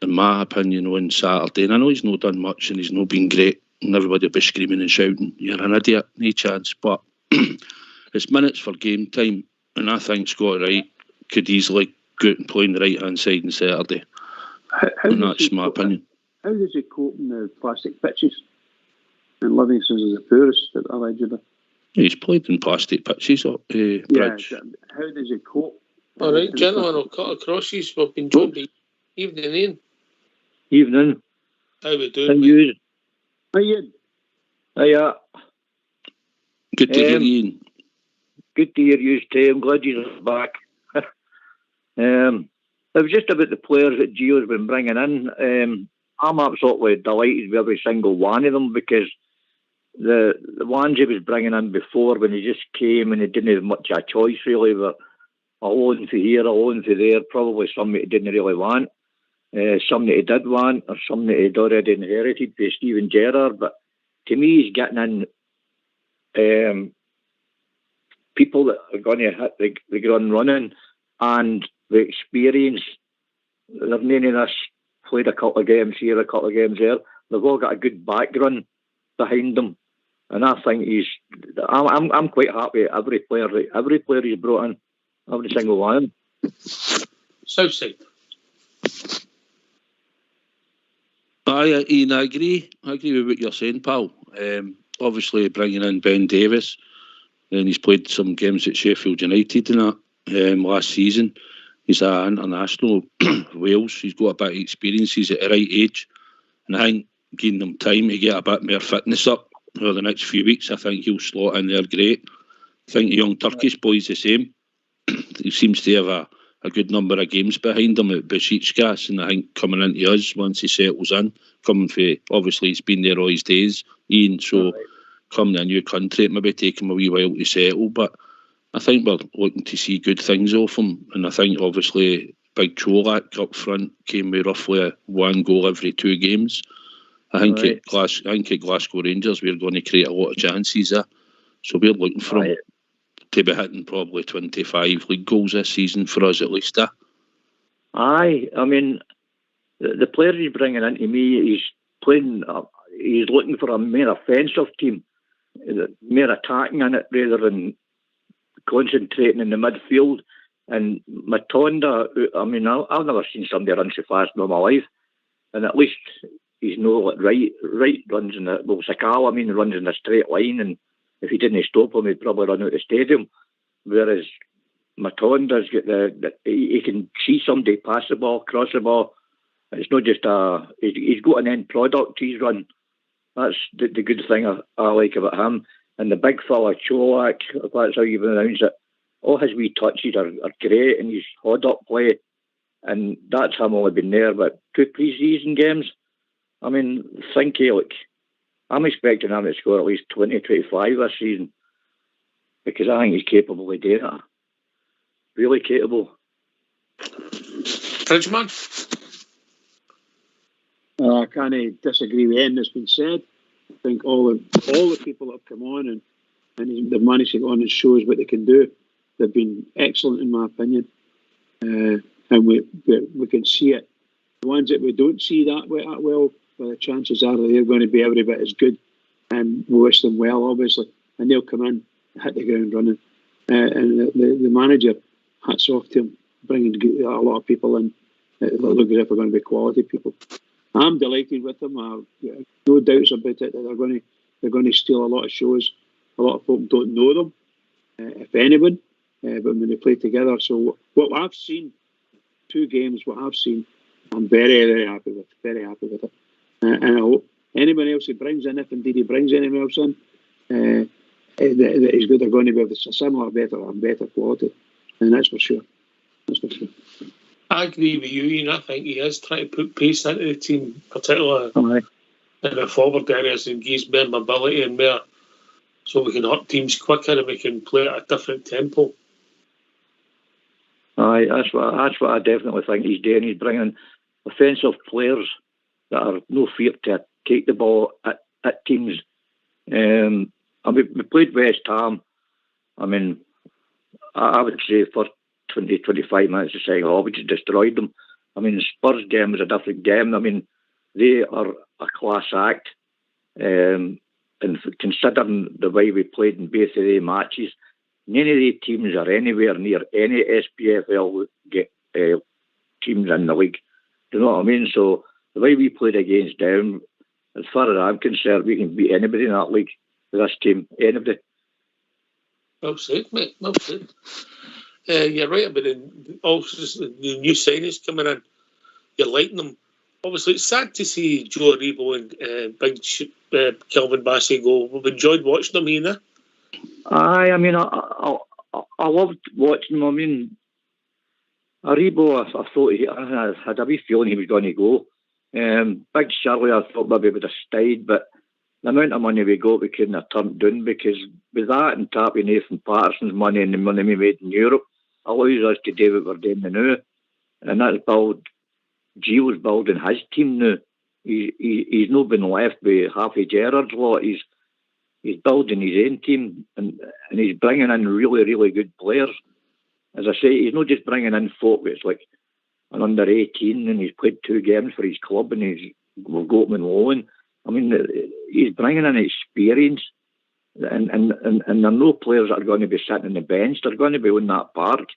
in my opinion, on Saturday. And I know he's not done much and he's not been great. And everybody will be screaming and shouting, "You're an idiot, no chance." But it's minutes for game time. And I think Scott Wright could easily go out and play on the right hand side on Saturday. And that's my opinion. How does he cope in the plastic pitches? And Livingston is the poorest, allegedly. He's played in plastic pitches up Bridge. Yeah, how does he cope? All right, gentlemen, I'll cut across you. We've been joined by Evening Ian. Evening. How we doing? How you? How you? Hiya. Good to hear you. Good to hear you too. I'm glad you're back. It was just about the players that Gio's been bringing in. I'm absolutely delighted with every single one of them, because the ones he was bringing in before, when he just came and he didn't have much of a choice really, were a loan for here, a loan for there, probably somebody he didn't really want, somebody he did want, or somebody he'd already inherited for Steven Gerrard. But to me, he's getting in people that are going to hit the ground running, and the experience. They're none of this played a couple of games here, a couple of games there. They've all got a good background behind them, and I think I'm quite happy with every player he's brought in, every single one. Southside. Ian, I agree with what you're saying, pal. Obviously bringing in Ben Davis, and he's played some games at Sheffield United and that last season. He's an international Wales. He's got a bit of experience. He's at the right age, and I think giving them time to get a bit more fitness up over the next few weeks, I think he'll slot in there great. I think the young Turkish boy's the same. He seems to have a good number of games behind him at Besiktas, and I think coming into us once he settles in, coming for, obviously he's been there all his days, Ian, so coming to a new country, it maybe take him a wee while to settle, but I think we're looking to see good things off him, and I think obviously Big Cholak up front came with roughly 1 goal every 2 games. I think at Glasgow Rangers we're going to create a lot of chances there, so we're looking for him to be hitting probably 25 league goals this season for us at least. Aye, I mean, the player he's bringing into me, he's looking for a more offensive team, more attacking in it rather than concentrating in the midfield. And Matonda, I mean, I've never seen somebody run so fast in my life, and at least he's right runs in Sakala, runs in a straight line, and if he didn't stop him, he'd probably run out of the stadium. Whereas Matonda's got he can see somebody pass the ball, cross the ball. It's not just he's got an end product he's run. That's the good thing I like about him. And the big fella, Cholak, if that's how you pronounce it, all his wee touches are great, and he's hard up play. And that's him only been there, but 2 pre-season games. I mean, I'm expecting him to score at least 20, 25 this season, because I think he's capable of doing it. Really capable. Bridgeman? I can't disagree with anything that's been said. I think all the people that have come on and they've managed to go on and show us what they can do. they've been excellent in my opinion, and we can see it. The ones that we don't see that well, the chances are that they're going to be every bit as good, and we wish them well, obviously, and they'll come in, hit the ground running, and the manager, hats off to him, bringing a lot of people in that look as if they're going to be quality people. I'm delighted with them. I've no doubts about it that they're going to steal a lot of shows. A lot of folk don't know them, if anyone, but when they play together. So what I've seen, 2 games, what I've seen, I'm very, very happy with. Very happy with it. And I hope anyone else he brings in, if indeed he brings anyone else in, that he's good. They're going to be of a similar, better quality, and that's for sure. That's for sure. I agree with you, Ian. I think he is trying to put pace into the team, particularly in the forward areas, and gives more mobility and more, so we can hurt teams quicker and we can play at a different tempo. Aye, that's what I definitely think he's doing. He's bringing offensive players that are no fear to take the ball at teams. And we played West Ham. I mean, I would say for 20-25 minutes, it's like, we just destroyed them. I mean, the Spurs game was a different game. I mean, they are a class act. And considering the way we played in both of the matches, none of the teams are anywhere near any SPFL teams in the league. Do you know what I mean? So the way we played against them, as far as I'm concerned, we can beat anybody in that league with this team. Anybody. Well said, mate. Well said. You're right about the new signings coming in. You're liking them. Obviously, it's sad to see Joe Aribo and big Kelvin Bassey go. We've enjoyed watching them, Ian. Aye, I mean, I loved watching him. I mean, Aribo, I thought I had a wee feeling he was going to go. Big Shirley, I thought maybe would have stayed, but the amount of money we got, we couldn't have turned down, because with that and tapping Nathan Patterson's money and the money we made in Europe, allows us to do what we're doing now. And that's Gio's building his team now. He's not been left with half of Gerrard's lot. He's building his own team, and he's bringing in really, really good players. As I say, he's not just bringing in folk that's like an under 18 and he's played 2 games for his club and we've got him in loan. I mean, he's bringing in experience, and there are no players that are going to be sitting on the bench. They're going to be on that park,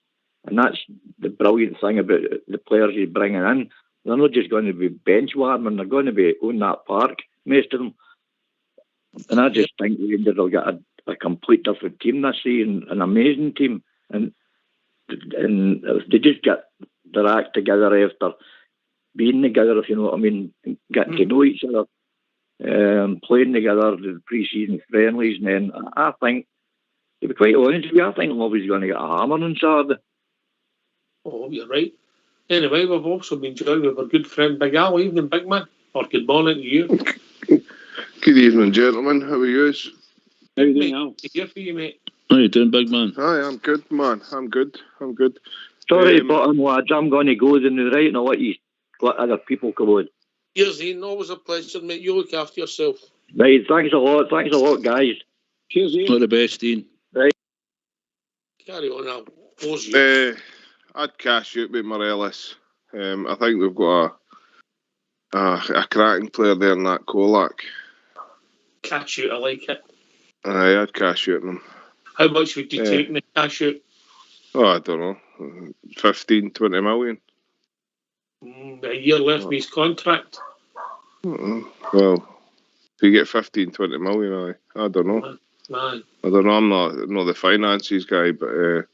and that's the brilliant thing about the players he's bringing in. They're not just going to be bench warming, they're going to be on that park, most of them. And I just think the Rangers will get a complete different team this season, an amazing team. And if they just get their act together after being together, if you know what I mean, getting to know each other, playing together, the pre-season friendlies, and then I think, to be quite honest with you, I think Lobby's going to get a hammer on Saturday. Oh, you're right. Anyway, we've also been joined with our good friend Big Al. Evening, big man. Or good morning to you. Good evening, gentlemen. How are you? How are you doing, Al? Here for you, mate. How you doing, big man? Hi, I'm good, man. I'm good. Sorry, bottom lads, I'm going to go then, right, and I'll let other people come on. Here's Ian. Always a pleasure, mate. You look after yourself. Right, thanks a lot, guys. Cheers, Ian. Not the best, Ian. Right. Carry on, Al. Pause you. I'd cash out with Morelos. I think we've got a cracking player there in that Kolak. Cash out, I like it. I'd cash out on him. How much would you take in the cash out? Oh, I don't know. 15, 20 million. A year left in his contract. Well, if you get 15, 20 million, I don't know. Man. I don't know. I'm not the finances guy, but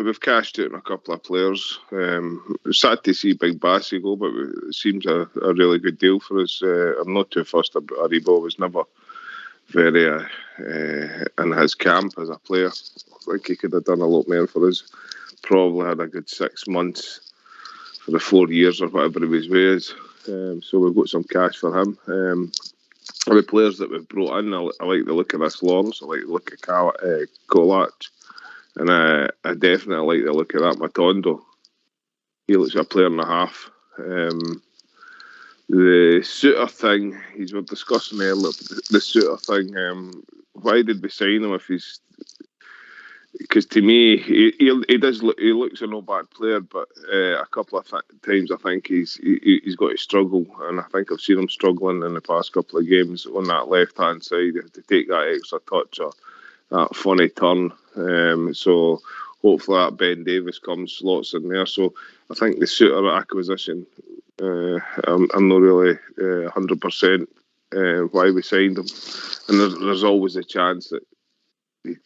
we've cashed out on a couple of players. It's sad to see Big Bassey go, but it seems a really good deal for us. I'm not too fussed about Aribo. Was never very in his camp as a player. I think he could have done a lot more for us. Probably had a good 6 months for the 4 years or whatever he was with us. So we've got some cash for him. The players that we've brought in, I like the look of this Lawrence. I like the look of Kolak. And I definitely like the look of that Matondo. He looks like a player and a half. The Suter thing, we were discussing earlier, the Suter thing, why did we sign him if because to me, he does look, he looks a no bad player, but a couple of times I think he's got to struggle, and I think I've seen him struggling in the past couple of games on that left hand side to take that extra touch or that funny turn. So hopefully that Ben Davies comes slots in there. So I think the Suter acquisition, I'm not really 100% why we signed him, and there's always a chance that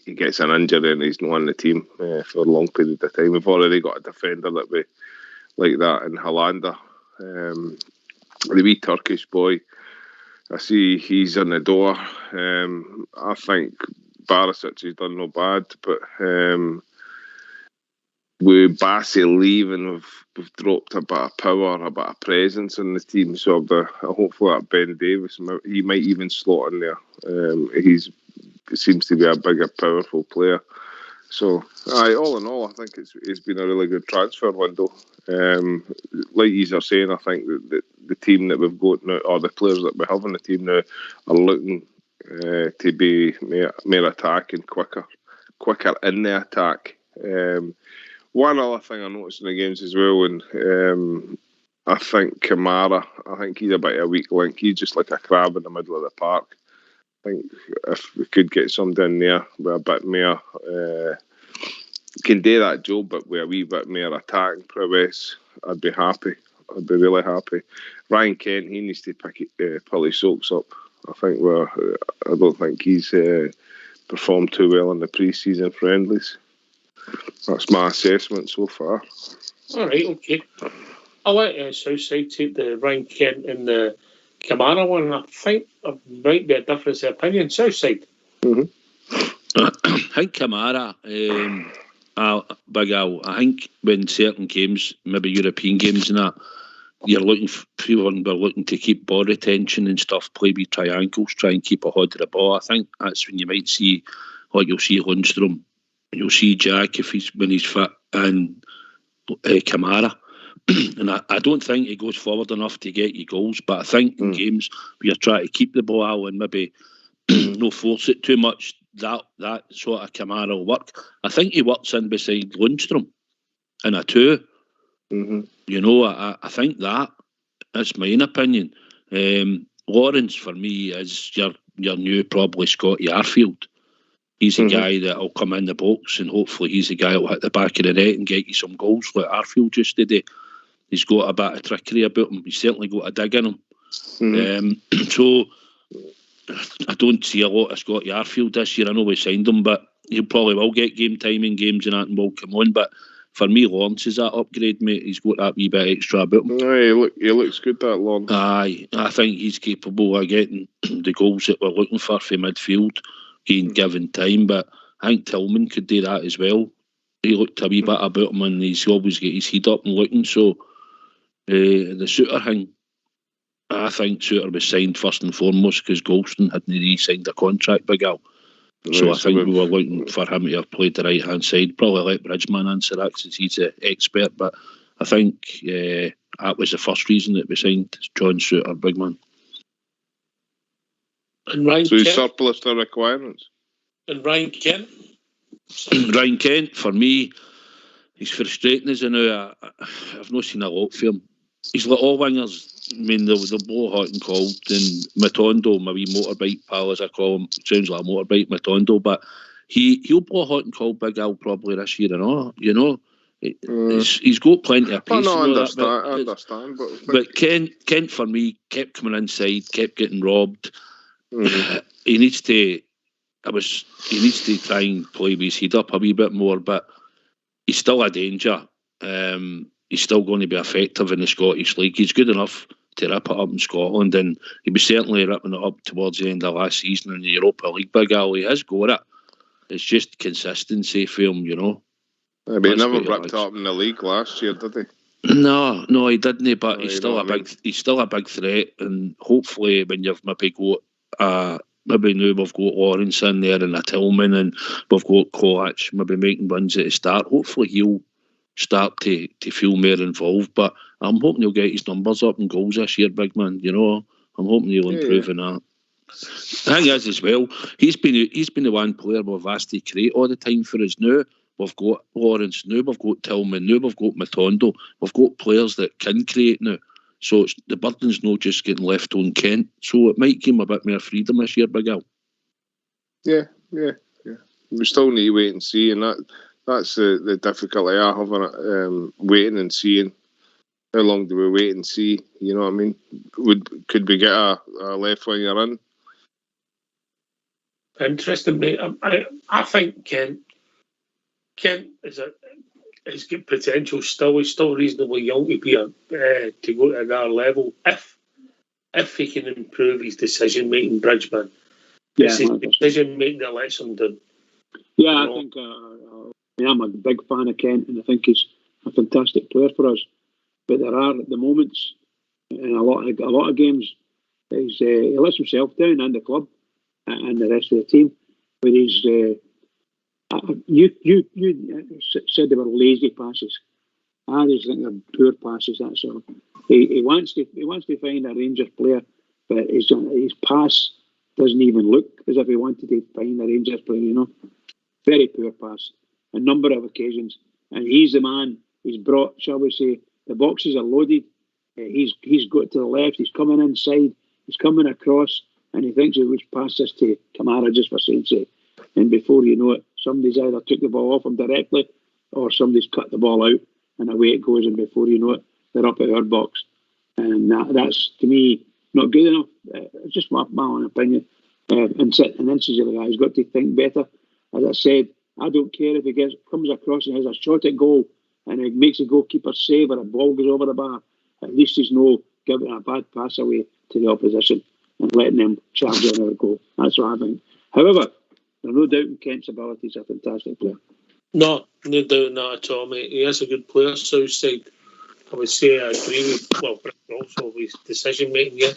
he gets an injury and he's not on the team for a long period of time. We've already got a defender that we like that in Hollander. The wee Turkish boy, I see he's in the door. I think Barisic has done no bad, but with Bassey leaving, we've dropped a bit of power, a bit of presence in the team. So hopefully that Ben Davies, he might even slot in there. He seems to be a bigger, powerful player. So, all in all, I think it's been a really good transfer window. Like you are saying, I think that the team that we've got now, or the players that we have on the team now, are looking to be more attacking, quicker in the attack. One other thing I noticed in the games as well, and I think Kamara, I think he's a bit of a weak link. He's just like a crab in the middle of the park. I think if we could get somebody in there with a bit more, can do that job, but with a wee bit more attacking prowess, I'd be happy. I'd be really happy. Ryan Kent, he needs to pull his socks up. I don't think he's performed too well in the pre-season friendlies. That's my assessment so far. All right, okay. I'll let Southside take the Ryan Kent and the Kamara one, and I think there might be a difference of opinion. Southside. I think Kamara, Big Al, I think when certain games, maybe European games and that, you're looking to keep ball retention and stuff, play with triangles, try and keep a hold of the ball. I think that's when you might see, like you'll see Lundstrom, you'll see Jack when he's fit, and Kamara. And I don't think he goes forward enough to get you goals, but I think in games where you're trying to keep the ball out and maybe no force it too much, that sort of Kamara will work. I think he works in beside Lundstrom in a two. You know, I think that's my opinion. Lawrence for me is your new probably Scotty Arfield. He's a guy that will come in the box, and hopefully he's a guy that will hit the back of the net and get you some goals like Arfield just today. He's got a bit of trickery about him. He's certainly got a dig in him. So I don't see a lot of Scotty Arfield this year. I know we signed him, but he probably will get game time in games and that and will come on. But for me, Lawrence is that upgrade, mate. He's got that wee bit extra about him. He looks good, that Lawrence. Aye, I think he's capable of getting the goals that we're looking for midfield, getting given time. But I think Tillman could do that as well. He looked a wee bit about him, and he's always got his head up and looking. So the Suter thing, I think Suter was signed first and foremost because Goldson hadn't re-signed a contract, Big Al. So I think we were looking for him to have played the right hand side. Probably let Bridgman answer that since he's an expert. But I think that was the first reason that we signed John Suter, big man. And Ryan so Kent. he's surplus to requirements. And Ryan Kent. Ryan Kent, for me, he's frustrating as I know. I've not seen a lot for him. He's like all wingers. I mean, they'll blow hot and cold. And Matondo, my wee motorbike pal, as I call him, sounds like a motorbike, Matondo, but he'll blow hot and cold, Big Al, probably this year and all. You know, he's got plenty of pace. I understand. But Kent, for me, kept coming inside, kept getting robbed. He needs to try and play with his head up a wee bit more, but he's still a danger. He's still going to be effective in the Scottish League. He's good enough to rip it up in Scotland, and he was certainly ripping it up towards the end of last season in the Europa League. Big Al, he has got it. It's just consistency for him, you know. But he never ripped up in the league last year, did he? No, he didn't. But he's still a big threat, and hopefully, when you've maybe got maybe now we've got Lawrence in there and a Tillman, and we've got Kovac maybe making runs at the start. Hopefully, he'll start to feel more involved. But I'm hoping he'll get his numbers up in goals this year, big man. You know, I'm hoping he'll improve in that. The thing is as well, he's been the one player we've asked to create all the time for us now. We've got Lawrence now, we've got Tillman now, we've got Matondo. We've got players that can create now. So the burden's not just getting left on Kent. So it might give him a bit more freedom this year, Big Al. Yeah. We still need to wait and see, and that's the difficulty I have on it. Waiting and seeing. How long do we wait and see? You know what I mean? Could we get a left winger in? Interesting, mate. I think Kent has got potential still. He's still reasonably young to be to go to another level if he can improve his decision making, Bridgman. It's his decision making that lets him down. Yeah, I think I'm a big fan of Kent, and I think he's a fantastic player for us. But there are the moments in a lot of games he lets himself down and the club and the rest of the team. Where he's you said they were lazy passes. I just think they're poor passes. That's all. He wants to find a Rangers player, but his pass doesn't even look as if he wanted to find a Rangers player. You know, very poor pass. A number of occasions, and he's the man. He's brought, shall we say, the boxes are loaded. He's got to the left. He's coming inside. He's coming across, and he thinks he would pass this to Kamara just for saying so. And before you know it, somebody's either took the ball off him directly, or somebody's cut the ball out, and away it goes. And before you know it, they're up at our box. And that's to me not good enough. It's just my own opinion. And this is the guy. He's got to think better. As I said, I don't care if he comes across and has a shot at goal, and he makes a goalkeeper save or a ball goes over the bar. At least he's no giving a bad pass away to the opposition and letting them charge another goal. That's what I think. However, there's no doubt in Kent's ability. He's a fantastic player. No doubt not at all, mate. He is a good player, Southside. I would say I agree with, also his decision making, yeah.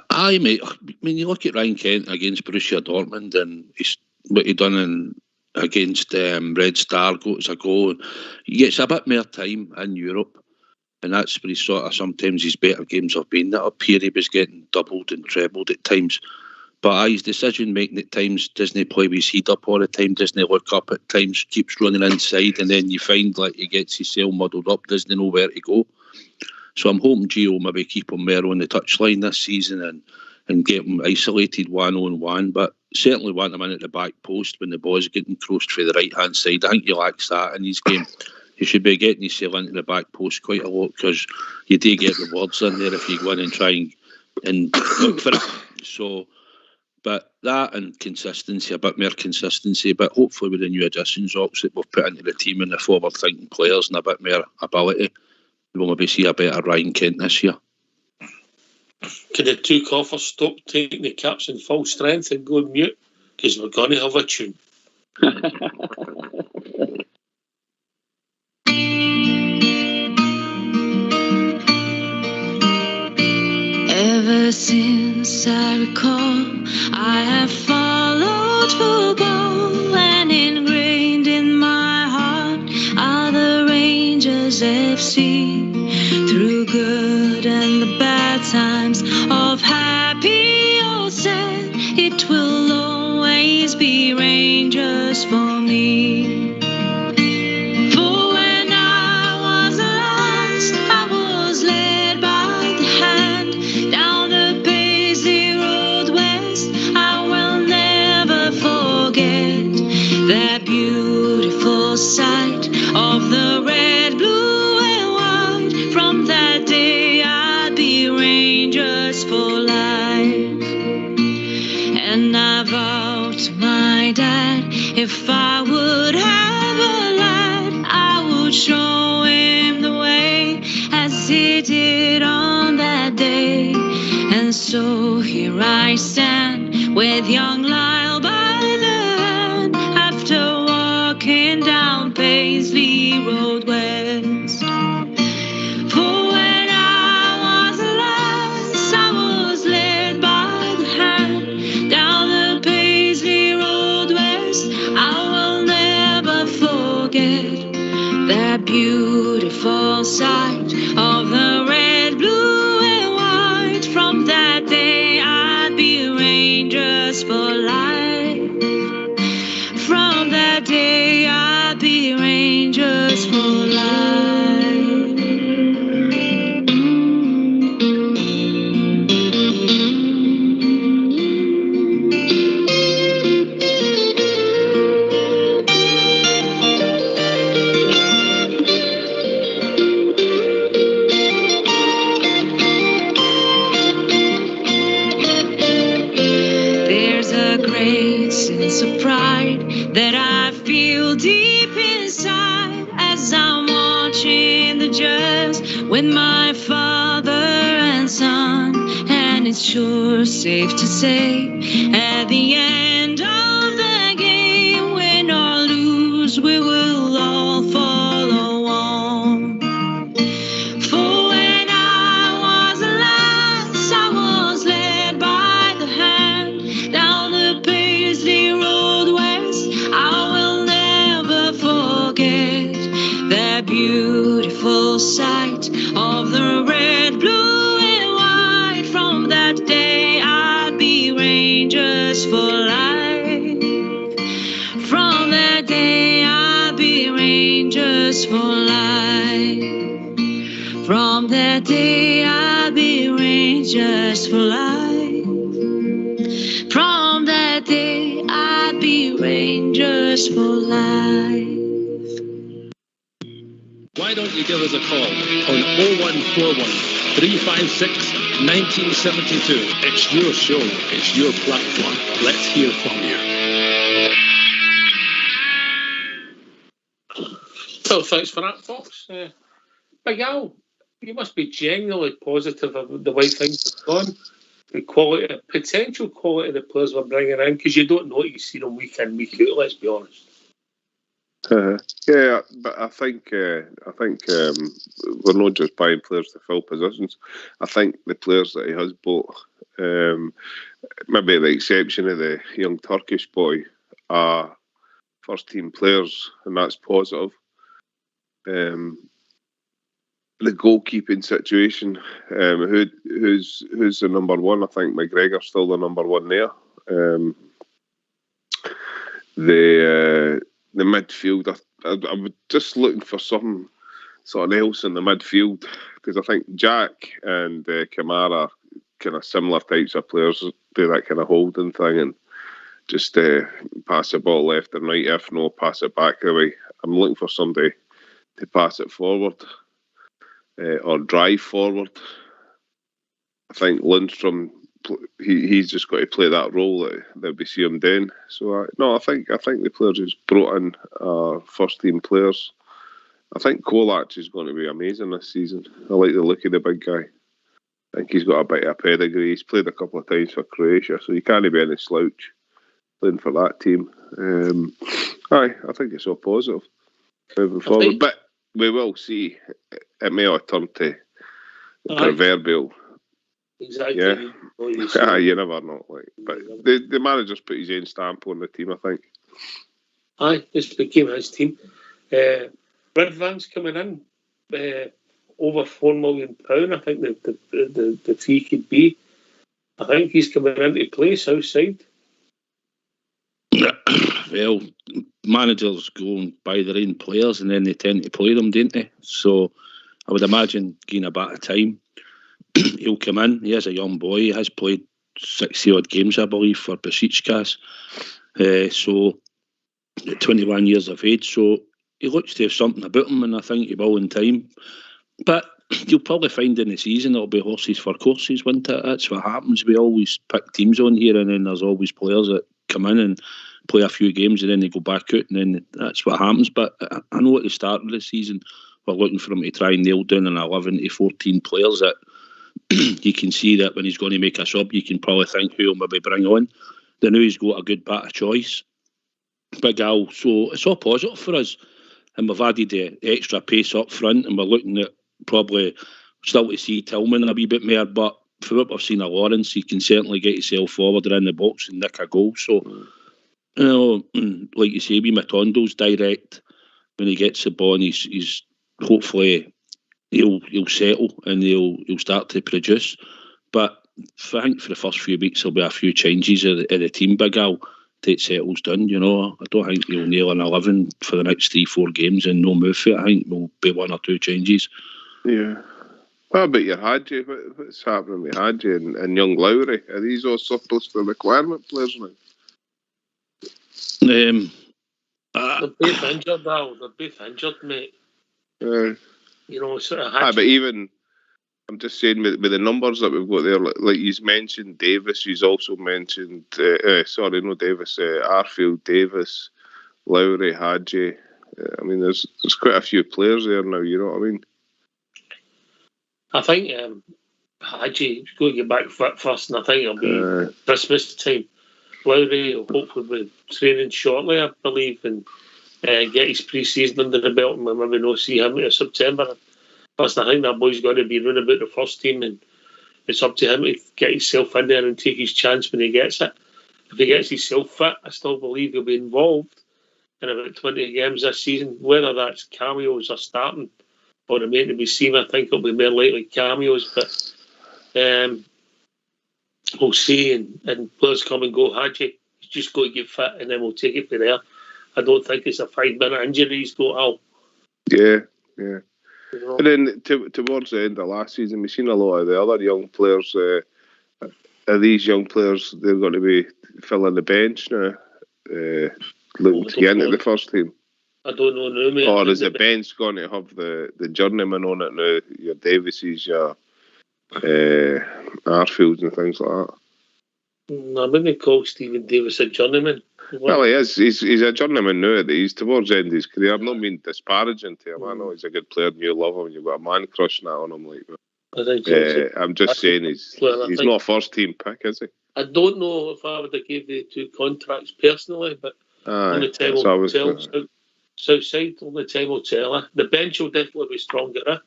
Aye, mate. I mean, you look at Ryan Kent against Borussia Dortmund and what he done against Red Star got a goal. He gets a bit more time in Europe, and that's where he sort of sometimes his better games have been. That up here he was getting doubled and trebled at times. But his decision making at times doesn't play with his head up all the time, doesn't look up at times, keeps running inside, and then you find like he gets himself muddled up, doesn't know where to go. So I'm hoping Gio will maybe keep him more on the touchline this season and get him isolated one-on-one, but certainly want him in at the back post when the ball's getting crossed for the right-hand side. I think he lacks that in his game. He should be getting himself into the back post quite a lot, because you do get rewards in there if you go in and try and look for it. So, but that and consistency, a bit more consistency, but hopefully with the new additions that we've put into the team and the forward-thinking players and a bit more ability, we'll maybe see a better Ryan Kent this year. Can the two coffers stop taking the caps in full strength and go on mute? Because we're going to have a tune. Ever since I recall, I have followed football, and ingrained in my heart are the Rangers FC. Through good and the bad times, of happy or sad, it will always be Rangers for me. For when I was lost, I was led by the hand down the Paisley Road West. I will never forget that beautiful sight of the red, blue and white. From that day I'd be Rangers for life. And I vowed to my dad, if I would have a lad, I would show him the way, as he did on that day. And so here I stand with young Lyle by the hand, after walking down Paisley Road West. For when I was lost, I was led by the hand down the Paisley Road West. I will never forget that beautiful sight of the red, blue and white. From that day I day I'll be Rangers for life. Sense of pride that I feel deep inside as I'm watching the Jazz with my father and son. And it's sure safe to say at the end of the game, win or lose, we will all follow on. For when I was a lass, I was led by the hand down the Paisley Road West. I will never forget that beautiful sight of the red, blue and white. From that day I'll be Rangers for life. From that day I'll be Rangers for life. From that day I'll be Rangers for life. From that day I'll be Rangers for life. Why don't you give us a call on 0141 356 1972. It's your show, it's your platform. Let's hear from you. Well, thanks for that, Fox. Big Al, you must be genuinely positive about the way things have gone. The quality, potential quality of the players we're bringing in, because you don't know what you see them week in, week out. Let's be honest. Yeah, but I think we're not just buying players to fill positions. I think the players that he has bought, maybe the exception of the young Turkish boy, are first team players, and that's positive. The goalkeeping situation, who's the number one? I think McGregor's still the number one there. The midfield, I was just looking for something else in the midfield, because I think Jack and Kamara are kind of similar types of players, do that kind of holding thing and just pass the ball left and right, if no, pass it back away. I'm looking for somebody to pass it forward or drive forward. I think Lundstrom, he's just got to play that role that we see him doing. So I think the players he's brought in are first team players. I think Kovac is going to be amazing this season. I like the look of the big guy. I think he's got a bit of a pedigree. He's played a couple of times for Croatia, so he can't be any slouch playing for that team. I think it's all positive moving forward. But we will see. It may all turn to the proverbial. Exactly. Yeah. You never know. But the manager's put his own stamp on the team, I think. Aye, this became his team. Redvan's coming in over £4 million. I think the fee could be. I think he's coming into play south side. Well, managers go and buy their own players and then they tend to play them, don't they? So I would imagine getting a bit of time. He'll come in. He is a young boy. He has played 60-odd games, I believe, for Besiktas. So, at 21 years of age. So, he looks to have something about him, and I think he will in time. But you'll probably find in the season it'll be horses for courses, won't it? That's what happens. We always pick teams on here, and then there's always players that come in and play a few games, and then they go back out, and then that's what happens. But I know at the start of the season, we're looking for him to try and nail down an 11 to 14 players that you can see that when he's going to make a sub, you can probably think who he'll maybe bring on. They know he's got a good bat of choice. Big Al. So it's all positive for us. And we've added the extra pace up front, and we're looking at probably still to see Tillman a wee bit more. But for what we've seen of Lawrence, he can certainly get himself forward around the box and nick a goal. So, you know, like you say, Matondo's direct when he gets the ball, and he's hopefully he'll settle and he'll start to produce. But I think for the first few weeks there'll be a few changes of the team, Big Al. it settles down, you know. I don't think he'll nail an 11 for the next 3-4 games and no move for it. I think there'll be 1 or 2 changes. Yeah. What about your Hadji? What's happening with Hadji and young Lowry? Are these all surplus to requirement players now? They're both injured, Al. They're both injured, mate. You know, sort of Hadji. But even, I'm just saying, with the numbers that we've got there, like you've mentioned Davis, you've also mentioned, Arfield, Davis, Lowry, Hadji. I mean, there's quite a few players there now, you know what I mean? I think Hadji's going to get back fit first, and I think it'll be Christmas time. Lowry will hopefully be training shortly, I believe, and get his pre-season under the belt, and we'll maybe not see him in September. Plus, I think that boy's got to be running about the first team, and it's up to him to get himself in there and take his chance when he gets it. If he gets himself fit, I still believe he'll be involved in about 20 games this season. Whether that's cameos or starting or remain to be seen, I think it'll be more likely cameos, but we'll see. And players come and go. Hadji, he's just got to get fit, and then we'll take it from there. I don't think it's a 5-minute injury he's got, Al. Yeah. You know? And then towards the end of last season, we've seen a lot of the other young players. Are these young players, they're going to be filling the bench now, looking to get into the first team? I don't know now, mate. Or is the bench going to have the journeyman on it now? Your Davises, your Arfields and things like that. I wouldn't call Stephen Davis a journeyman. Well, he is. He's a journeyman now. He's towards the end of his career. I'm not being disparaging to him. I know he's a good player and you love him. You've got a man crush now on him. I'm just saying he's not a first team pick, is he? I don't know if I would have gave the 2 contracts personally, but only time will tell. Southside, only time will tell. The bench will definitely be stronger.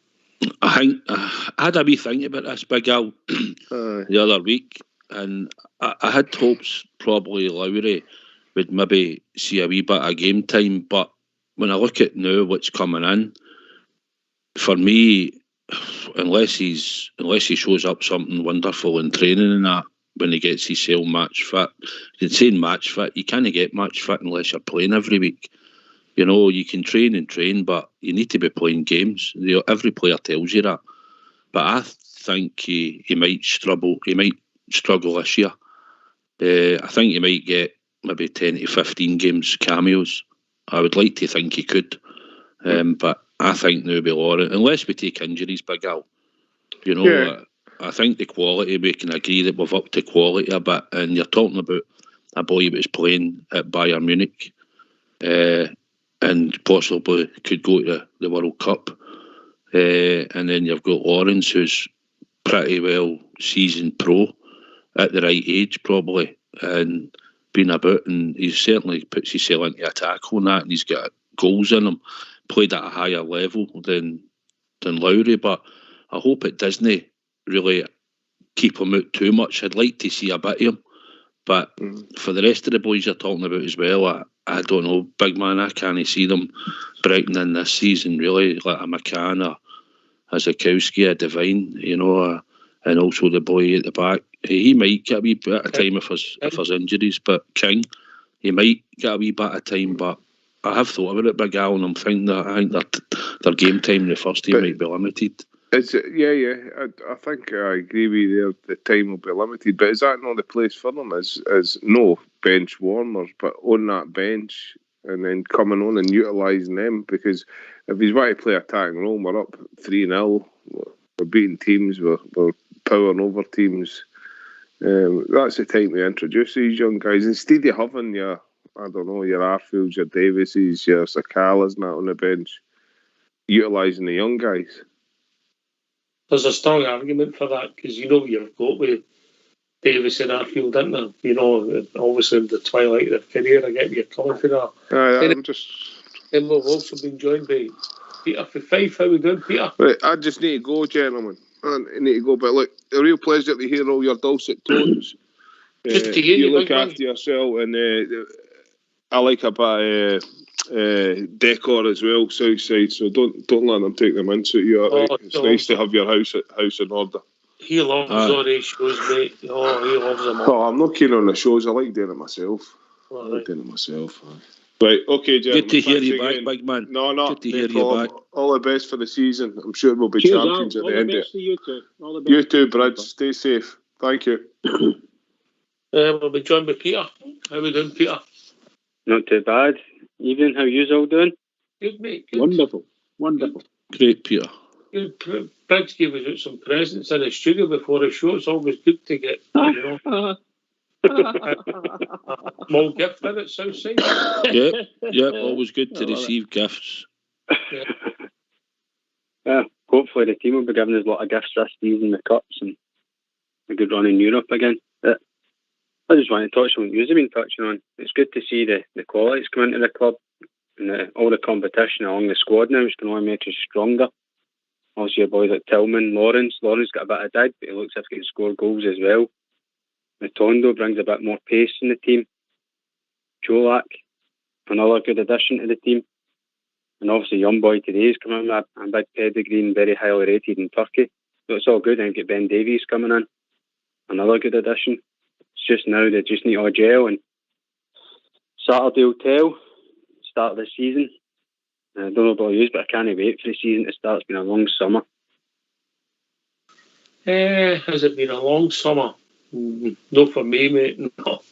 I think I had a wee think about this, Big Al, the other week, and I had hopes probably Lowry would maybe see a wee bit of game time, but when I look at now what's coming in, for me, unless he shows up something wonderful in training and that, when he gets himself match fit, you'd say match fit, you can't get match fit unless you're playing every week. You know, you can train, but you need to be playing games. Every player tells you that. But I think he might struggle. He might struggle this year. I think he might get maybe 10 to 15 games cameos. I would like to think he could. But I think now will be Lauren, unless we take injuries, Big Al. You know, I think the quality, we can agree that we've upped the quality a bit. And you're talking about a boy that was playing at Bayern Munich. And possibly could go to the World Cup. And then you've got Lawrence, who's pretty well seasoned pro at the right age, probably, and been about, and he certainly puts himself into attack on that, and he's got goals in him, played at a higher level than Lowry, but I hope it doesn't really keep him out too much. I'd like to see a bit of him, but for the rest of the boys you're talking about as well, I don't know, big man, I can't see them breaking in this season, really, like a McCann, a Zakowski, a Devine, you know, and also the boy at the back. He might get a wee bit of time if there's injuries, but King, he might get a wee bit of time, but I have thought about it, Big Al, and I think that their game time in the first team might be limited. I think I agree with you there. The time will be limited, but is that not the place for them? As no bench warmers, but on that bench and then coming on and utilising them? Because if he's want to play attacking role, we're up 3-0, we're beating teams, we're powering over teams. That's the time to introduce these young guys instead of having your Arfields, your Davises, your Sakalas, and that on the bench, utilising the young guys. There's a strong argument for that, because you know what you've got with Davis and Arfield, isn't there? You know, obviously in the twilight of their career, I get you're coming for that. And we've also been joined by Peter for 5. How we doing, Peter? Right, I just need to go, gentlemen. I need to go, but look, a real pleasure to hear all your dulcet tones. Just to hear you look after yourself, and I like a bit of decor as well, Southside. So don't let them take them into you. Right? It's nice to have your house in order. He loves all these shows, mate. Oh, he loves them all. Oh, I'm not keen on the shows. I like doing it myself. I'm looking at myself. Right, okay, gentlemen. Good to hear thanks you again. back, big man. No, Good to hear you problem. back. All the best for the season. I'm sure we'll be Cheers, champions Al. at the end of it. To you too. All the best. You too, Brad. Stay safe. Thank you. We'll be joined by Peter. How are we doing, Peter? Not too bad. Evening, how you all doing? Good, mate. Good. Wonderful. Great, Peter. Good. Briggs gave us out some presents in the studio before the show. It's always good to get, a small gift in it, Southside. Yep. Always good to receive gifts. Hopefully the team will be giving us a lot of gifts this season, the cups and a good run in Europe again. I just want to touch on what you've been touching on. It's good to see the qualities come into the club and all the competition along the squad now. It's going to only make us stronger. Obviously, your boys like Tillman, Lawrence got a bit of dig, but he looks as if he can score goals as well. Matondo brings a bit more pace in the team. Cholak, another good addition to the team. And obviously, young boy today is coming with a big pedigree and very highly rated in Turkey. So it's all good. And get Ben Davies coming in, another good addition. It's just now they just need to gel, and Saturday will tell. Start of the season. I don't know about you, but I can't wait for the season to start. It's been a long summer. Has it been a long summer? No, for me, mate. No.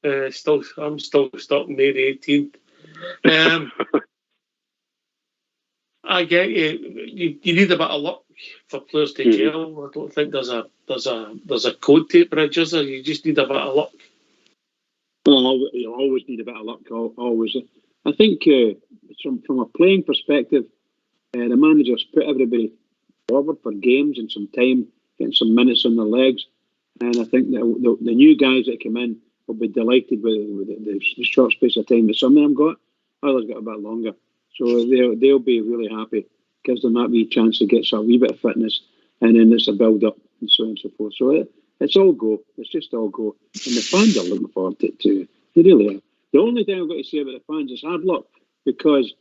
I'm still stuck May the 18th. I get you. You need a bit of luck for players to gel. I don't think there's a code to it, Bridge, is there? You just need a bit of luck. Well, you always need a bit of luck. Always. I think from a playing perspective, the managers put everybody forward for games and some time, getting some minutes on their legs. And I think that the new guys that come in will be delighted with the short space of time that some of them got. Others got a bit longer. So they'll be really happy. Gives them that wee chance to get a wee bit of fitness, and then it's a build-up and so on and so forth. So it's all go. It's just all go. And the fans are looking forward to it too. They really are. The only thing I've got to say about the fans is hard luck, because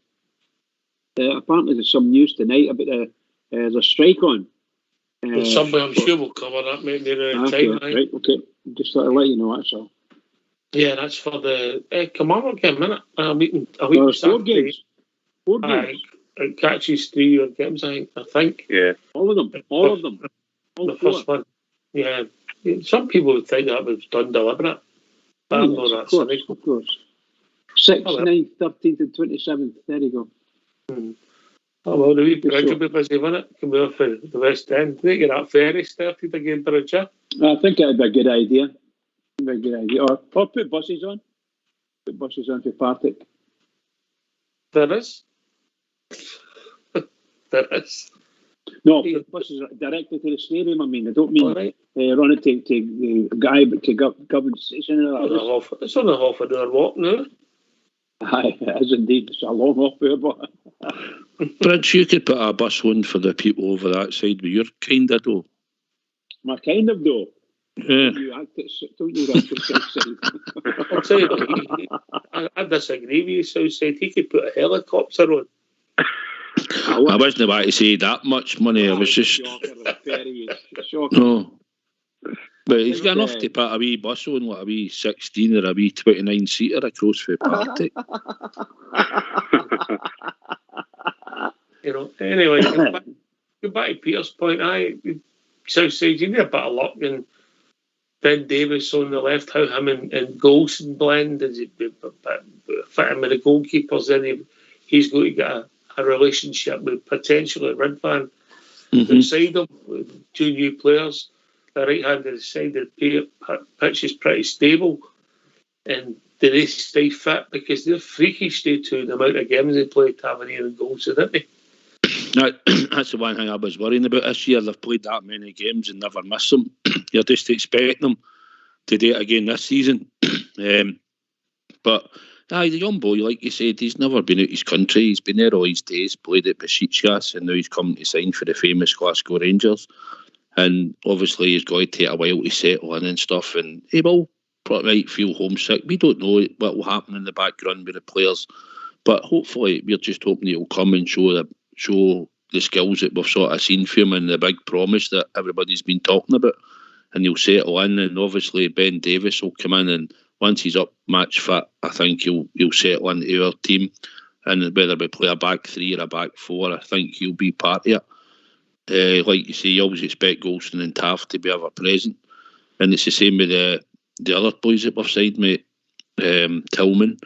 apparently there's some news tonight about there's a strike on. Somebody, I'm sure we'll cover that maybe in a time. Right, okay. Just thought I'd let you know, that's all. Yeah, that's for the Kilmarnock game, isn't it? A week Four games. It catches 3 games, I think. Yeah. All of them. All the first one. Yeah. Some people would think that was done deliberate. Of course. 6th, 9th, 13th and 27th. There you go. Oh, well, the wee Bridge will be busy, won't it? Come over for the West End. They get that ferry started again, Bridge, yeah? I think that'd be a good idea. Or put buses on. Put buses on to Partick. There is. There is. No, put buses directly to the stadium. I mean, I don't mean run it to the guy, but to Govan Station. It's only half an hour walk now. Aye, it is indeed. It's a long walk there, but... Bridge, you could put a bus on for the people over that side with your kind of dough. My kind of dough? Yeah. Don't you act it Southside. I'll tell you, I disagree with you, Southside. He could put a helicopter on. I wasn't about to say that much money. I was just... No. But he's got enough to put a wee bus on, like a wee 16 or a wee 29-seater across for Partick. Anyway, go back to Peter's point. Southside, you need a bit of luck, and Ben Davies on the left, how him and Golson blend, and fit him with the goalkeepers, then he's going to get a relationship with potentially Ridvan beside him, with 2 new players. The right-handed side of the pitch is pretty stable, and they stay fit because they're freakish, they too, the amount of games they play, Tavernier and Golson, didn't they? That's the one thing I was worrying about this year. They've played that many games and never missed them. You're just expecting them to do it again this season. But the young boy, like you said, he's never been out his country. He's been there all his days, played at Besiktas, and now he's coming to sign for the famous Glasgow Rangers. And obviously he's got to take a while to settle in and stuff, and he will probably feel homesick. We don't know what will happen in the background with the players, but hopefully we're just hoping he'll come and show the skills that we've sort of seen for him and the big promise that everybody's been talking about, and he'll settle in. And obviously Ben Davies will come in and once he's up match fit, I think he'll settle into our team. And whether we play a back three or a back four, I think he'll be part of it. Like you say, you always expect Golston and Taft to be ever present. And it's the same with the other boys that we've signed, mate, Tillman.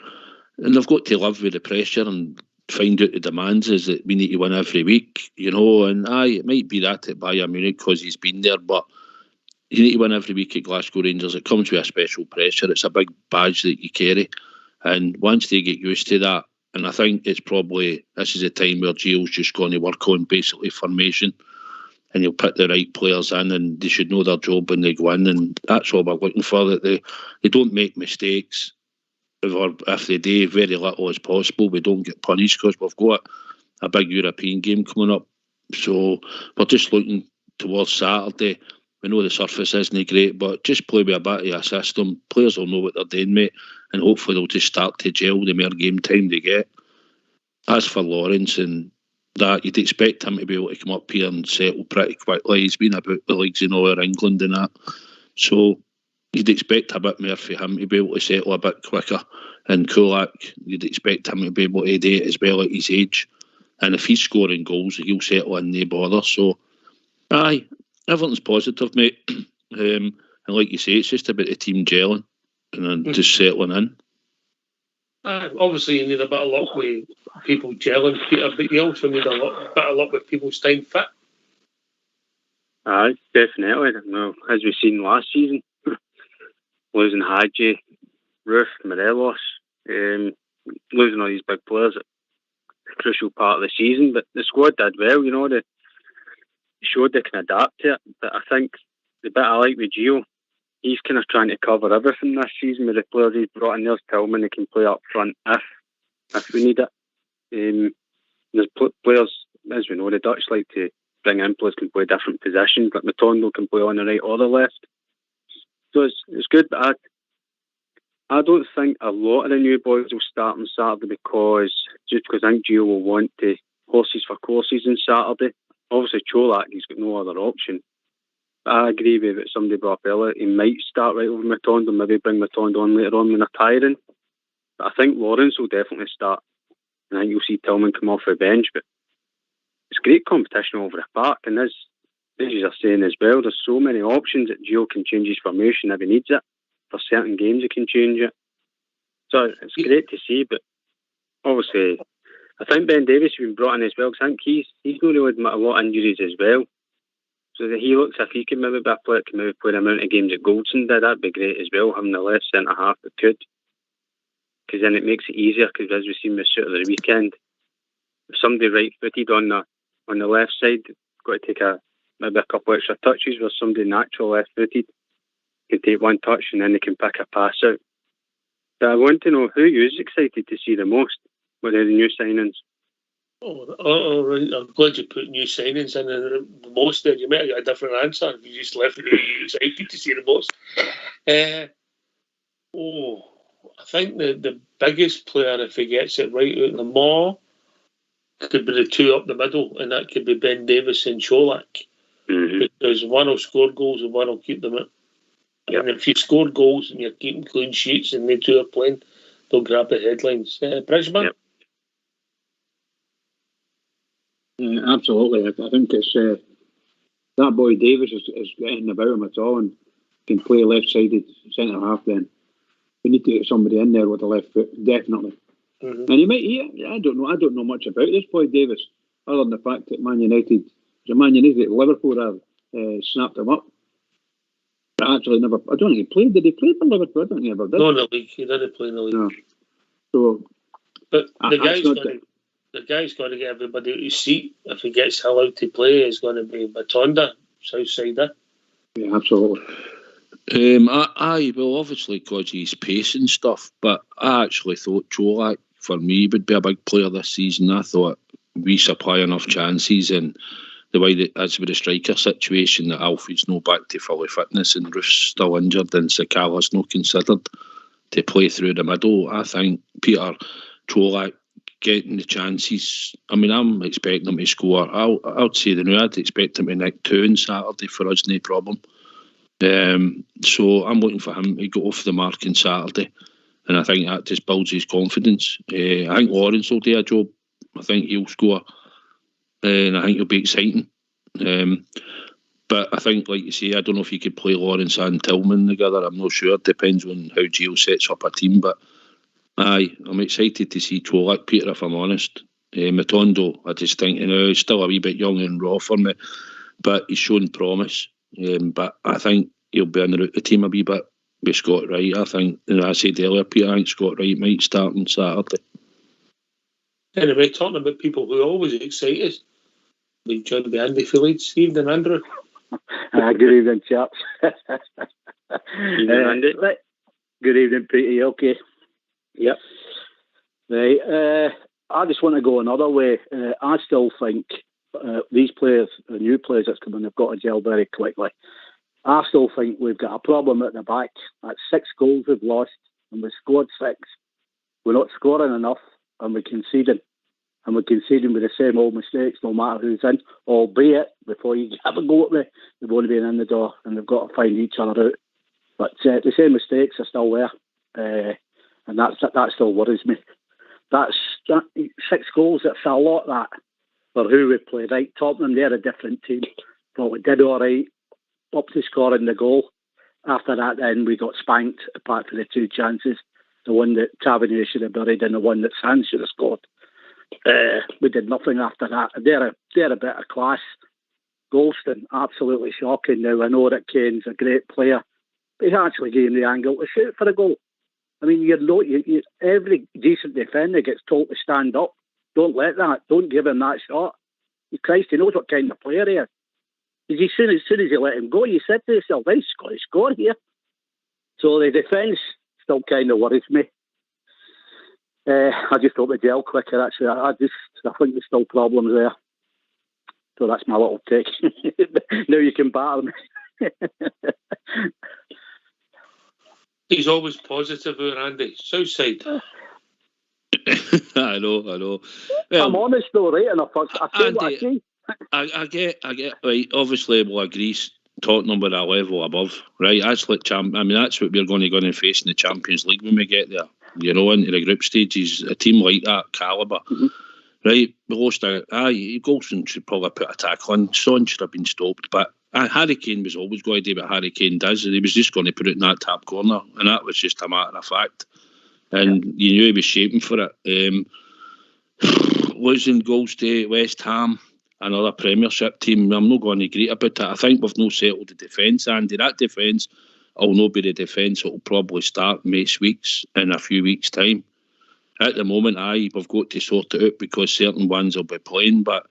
And they've got to live with the pressure and find out the demands is that we need to win every week, you know. And it might be that at Bayern Munich because he's been there, but you need to win every week at Glasgow Rangers. It comes with a special pressure. It's a big badge that you carry. And once they get used to that, and I think it's probably, this is a time where Gio's just going to work on basically formation, and he'll put the right players in, and they should know their job when they go in, and that's all we're looking for, that they don't make mistakes, or if they do, very little as possible. We don't get punished because we've got a big European game coming up. So we're just looking towards Saturday. We know the surface isn't great, but just play with a bit of a system. Players will know what they're doing, mate, and hopefully they'll just start to gel the more game time they get. As for Lawrence and that, you'd expect him to be able to come up here and settle pretty quickly. He's been about the leagues in all over England and that. So you'd expect a bit more for him to be able to settle a bit quicker. And Kulak, you'd expect him to be able to do it as well at his age. And if he's scoring goals, he'll settle in, no bother. So, everything's positive, mate. And like you say, it's just about the team gelling and just settling in. Obviously, you need a bit of luck with people gelling, Peter, but you also need a bit of luck with people staying fit. Definitely. Well, as we've seen last season, losing Hadji, Roof, Morelos, losing all these big players, a crucial part of the season. But the squad did well, you know. They showed they can adapt to it. But I think the bit I like with Gio, he's kind of trying to cover everything this season with the players he's brought in. There's Tillman, they can play up front if we need it. There's players, as we know, the Dutch like to bring in players who can play different positions. Like Matondo can play on the right or the left. So it's good, but I don't think a lot of the new boys will start on Saturday because I think Gio will want to horses for courses on Saturday. Obviously, Cholak, he's got no other option. But I agree with what somebody brought up earlier. He might start right over Matondo, maybe bring Matondo on later on when they're tiring. But I think Lawrence will definitely start. And I think you'll see Tillman come off the bench. But it's great competition over the park. And as you are saying as well, there's so many options that Gio can change his formation if he needs it. For certain games, he can change it. So it's great to see. But obviously, I think Ben Davies has been brought in as well, because I think he's going to admit a lot of injuries as well. So that he looks like he could maybe be a player that can maybe play the amount of games that Goldson did. That'd be great as well, having the left centre half that could. Because then it makes it easier, because as we've seen with Suit of the weekend, if somebody right-footed on the left side, got to take maybe a couple extra touches, where somebody natural left-footed can take one touch and then they can pick a pass out. But I want to know who you is excited to see the most with the new signings. I'm glad you put new signings in the most there. You might have got a different answer if you just left it you're excited to see the most. I think the biggest player, if he gets it right out in the maw, could be the two up the middle, and that could be Ben Davies and Cholak. Mm-hmm. Because one will score goals and one will keep them out. Yep. And if you score goals and you're keeping clean sheets and they two are playing, they'll grab the headlines. Bridgman? Yep. Absolutely. I think it's that boy Davis is getting about him at all and can play left-sided centre half. Then we need to get somebody in there with the left foot, definitely. Mm-hmm. And he might. I don't know much about this boy Davis, other than the fact that Man United, Liverpool have snapped him up. But actually, never. I don't think he played. Did he play for Liverpool? I don't think he ever did. No, in the league. He didn't play in the league. No. So, but the guy's got to get everybody out of his seat. If he gets allowed to play, it's going to be Matonda, south side there. Yeah, absolutely. Well, obviously because he's pace and stuff, but I actually thought Cholak, for me, would be a big player this season. I thought we supply enough chances, and the way that, as with the striker situation, that Alfie's no back to fully fitness and Roof's still injured and Sakala's not considered to play through the middle. I think Peter Cholak getting the chances. I mean, I'm expecting him to score. I'd say I'd expect him to nick 2 on Saturday for us, no problem. So I'm looking for him to go off the mark on Saturday, and I think that just builds his confidence. I think Lawrence will do a job. I think he'll score, and I think it'll be exciting. But I think, like you say, I don't know if you could play Lawrence and Tillman together. I'm not sure. It depends on how Gio sets up a team. But I'm excited to see Czolak, Peter, if I'm honest. Matondo, I just think, he's still a wee bit young and raw for me, but he's shown promise. But I think he'll be on the route the team a wee bit with Scott Wright. I think, I said earlier, Peter, I think Scott Wright might start on Saturday. Anyway, talking about people who are always excited, we joined by Andy for Leeds. Evening, Andrew. Good evening, chaps. Evening, Andy. Right. Good evening, Peter. Okay. Yep. Right. I just want to go another way. I still think these players, the new players that's coming, they've got to gel very quickly. I still think we've got a problem at the back. That's 6 goals we've lost, and we scored 6. We're not scoring enough, and we're conceding. And we're conceding with the same old mistakes, no matter who's in. Albeit, before you have a go at me, they've only been in the door, and they've got to find each other out. But the same mistakes are still there, and that still worries me. That's 6 goals. That's a lot, that, for who we played. Right, Tottenham, they're a different team, but we did all right up to scoring the goal. After that, then we got spanked, apart from the 2 chances, the one that Tavernier should have buried and the one that Sands should have scored. We did nothing after that. They're a bit of class. Golston, absolutely shocking. Now, I know that Kane's a great player, but he's actually getting the angle to shoot for a goal. I mean, every decent defender gets told to stand up. Don't let that. Don't give him that shot. Christ, he knows what kind of player he is. As soon as you let him go, you said to yourself, he's got to score here. So the defence still kind of worries me. I just hope they gel quicker, actually. I think there's still problems there. So that's my little take. Now you can battle me. He's always positive, Andy. Southside. I know. I'm honest though, right? And I get. Right, obviously we'll agree Tottenham are a level above, right? That's like that's what we're going to face in the Champions League when we get there. Into the group stages, a team like that calibre. Mm-hmm. Right, we lost Goldson should probably put a tackle on. Son should have been stopped, but Harry Kane was always going to do what Harry Kane does. He was just going to put it in that top corner, and that was just a matter of fact. And you knew he was shaping for it. Losing goals to West Ham, another Premiership team, I'm not going to agree about it. I think we've not settled the defence, Andy. That defence will not be the defence that will probably start most weeks in a few weeks' time. At the moment, we've got to sort it out because certain ones will be playing, but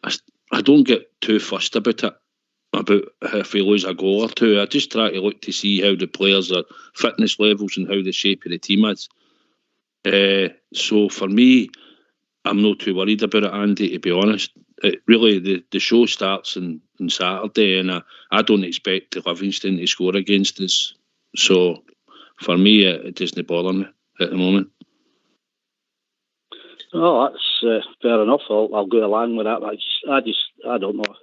I don't get too fussed about it, about if we lose a goal or two. I just try to look to see how the players' are fitness levels and how the shape of the team is. So for me, I'm not too worried about it, Andy, to be honest. Really, the show starts on Saturday, and I don't expect Livingston to score against us. So for me, it doesn't bother me at the moment. Oh, that's fair enough. I'll go along with that. I don't know.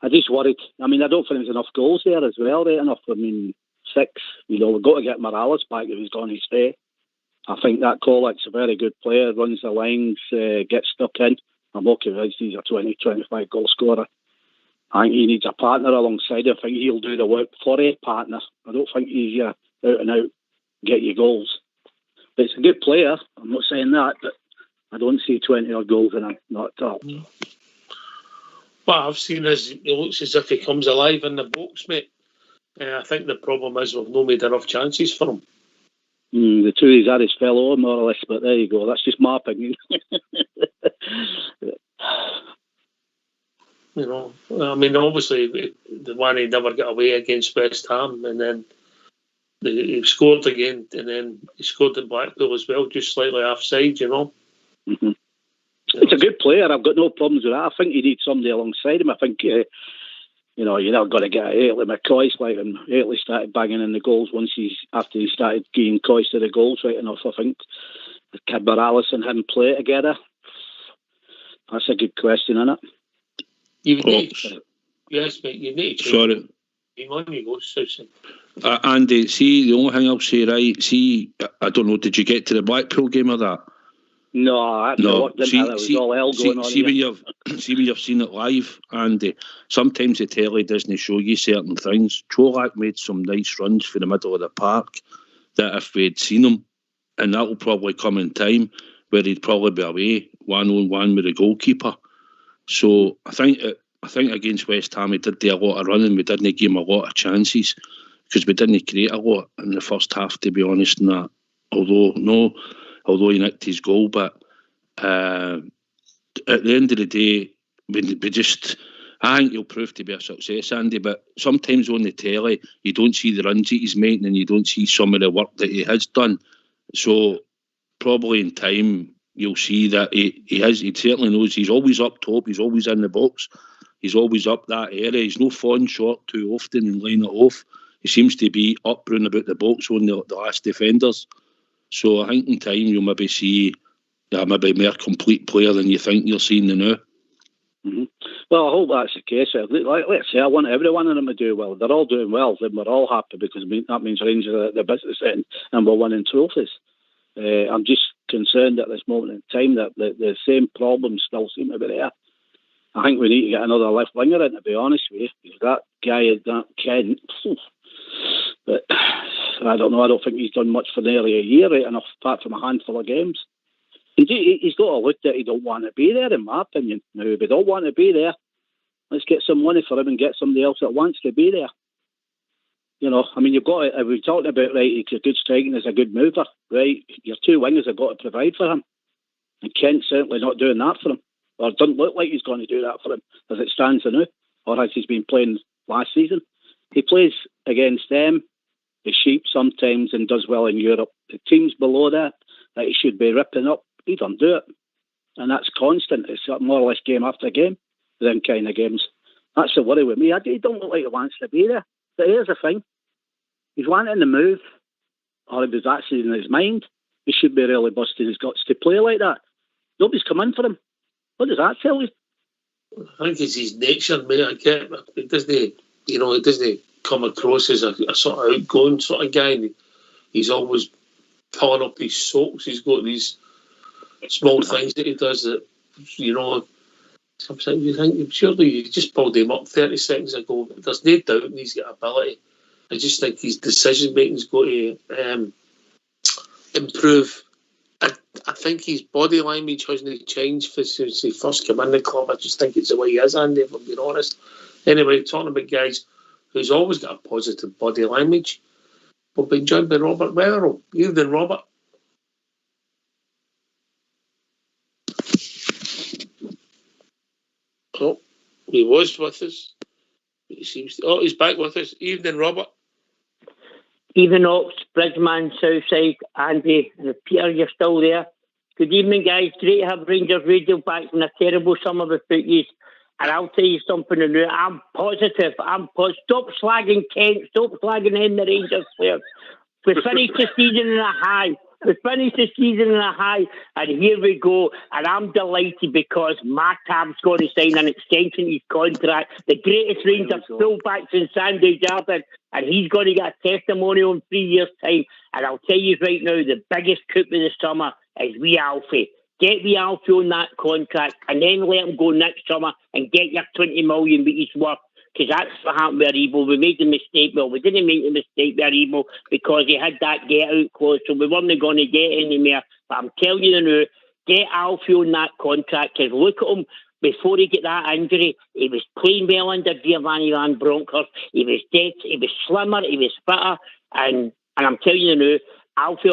I just worried. I mean, I don't think there's enough goals there as well, right enough. I mean, 6. We've got to get Morelos back if he's on his day. I think that Kolak's a very good player, runs the lines, gets stuck in. I'm not convinced he's a 20-25 goal scorer. I think he needs a partner alongside him. I think he'll do the work for a partner. I don't think he's out and out, get you goals. But it's a good player. I'm not saying that, but I don't see 20 odd goals in him. Not at all. What I've seen is he looks as if he comes alive in the box, mate. I think the problem is we've not made enough chances for him. The two he's had his fellow, more or less, but there you go. That's just my opinion. I mean, obviously, the one he never got away against West Ham, and then he scored again, and then he scored in Blackpool as well, just slightly offside, Mm-hmm. It's a good player. I've got no problems with that. I think you need somebody alongside him. I think, you're not going to get Aitley McCoy's like him. Aitley started banging in the goals after he started getting Coyce to the goals right enough. I think Kid Morelos and him play together. That's a good question, isn't it? Yes, mate. You need to. Sorry, On you go, Susan. Andy, see, the only thing I'll say, right, see, I don't know, did you get to the Blackpool game or that? No, I looked into that. There was all hell going on. See when you've seen it live, Andy, sometimes the telly doesn't show you certain things. Cholak made some nice runs for the middle of the park that if we had seen him, and that will probably come in time, where he'd probably be away 1-on-1 with the goalkeeper. So I think against West Ham he did do a lot of running. We didn't give him a lot of chances because we didn't create a lot in the first half, to be honest. And that, although he nicked his goal, but at the end of the day, we just. I think he'll prove to be a success, Andy. But sometimes on the telly, you don't see the runs that he's making, and you don't see some of the work that he has done. So probably in time, you'll see that he certainly knows he's always up top, he's always in the box, he's always up that area. He's no falling short too often and laying it off. He seems to be up round about the box on the last defenders. So I think in time you'll maybe see maybe a more complete player than you think you're seeing now. Mm-hmm. Well, I hope that's the case. Let's say I want every one of them to do well. They're all doing well, then we're all happy because that means Rangers are at the business end and we're winning trophies. I'm just concerned at this moment in time that the same problems still seem to be there. I think we need to get another left winger in, to be honest with you, because that guy, that Kent, but I don't know, I don't think he's done much for nearly a year, right enough, apart from a handful of games. He's got to look that he don't want to be there, in my opinion. Now, if he don't want to be there, let's get some money for him and get somebody else that wants to be there. You know, I mean, you've got to, we're talking about, right, he's a good striker and he's a good mover, right? Your two wingers have got to provide for him. And Kent's certainly not doing that for him. Or it doesn't look like he's going to do that for him as it stands now, or as he's been playing last season. He plays against them, the Sheep sometimes, and does well in Europe. The teams below that he should be ripping up, he don't do it. And that's constant. It's more or less game after game, them kind of games. That's the worry with me. He don't look like he wants to be there. But here's the thing. He's wanting to move, or if he's actually in his mind, he should be really busting his guts to play like that. Nobody's come in for him. What does that tell you? I think it's his nature, mate. I get it. Doesn't come across as a sort of outgoing sort of guy. He's always pulling up his socks. He's got these small things that he does that, sometimes you think, surely you just pulled him up 30 seconds ago. But there's no doubt he's got ability. I just think his decision making's got to improve. I think his body language hasn't changed since he first came in the club. I just think it's the way he is, Andy, if I'm being honest. Anyway, talking about guys who's always got a positive body language, we've been joined by Robert Wetherell. Evening, Robert. Oh, he was with us. He's back with us. Evening, Robert. Evening, Ox, Bridgeman, Southside, Andy, and Peter, you're still there. Good evening, guys. Great to have Rangers Radio back from a terrible summer without you. And I'll tell you something new. I'm positive. Stop slagging Kent. Stop slagging in the Rangers players. We finished the season in a high. And here we go. And I'm delighted because Macab's going to sign an extension to his contract. The greatest Rangers fullbacks in Sandy Jardine, and he's going to get a testimonial in 3 years' time. And I'll tell you right now, the biggest coup of the summer is wee Alfie. Get wee Alfie on that contract, and then let him go next summer and get your 20 million that he's worth. Because that's what happened with Aribo. We made the mistake. Well, we didn't make the mistake with Aribo because he had that get-out clause, so we weren't going to get any more. But I'm telling you now, get Alfie on that contract, because look at him. Before he get that injury, he was playing well under Giovanni Van Bronckhorst. He was dead. He was slimmer. He was fitter. And I'm telling you now, Alfie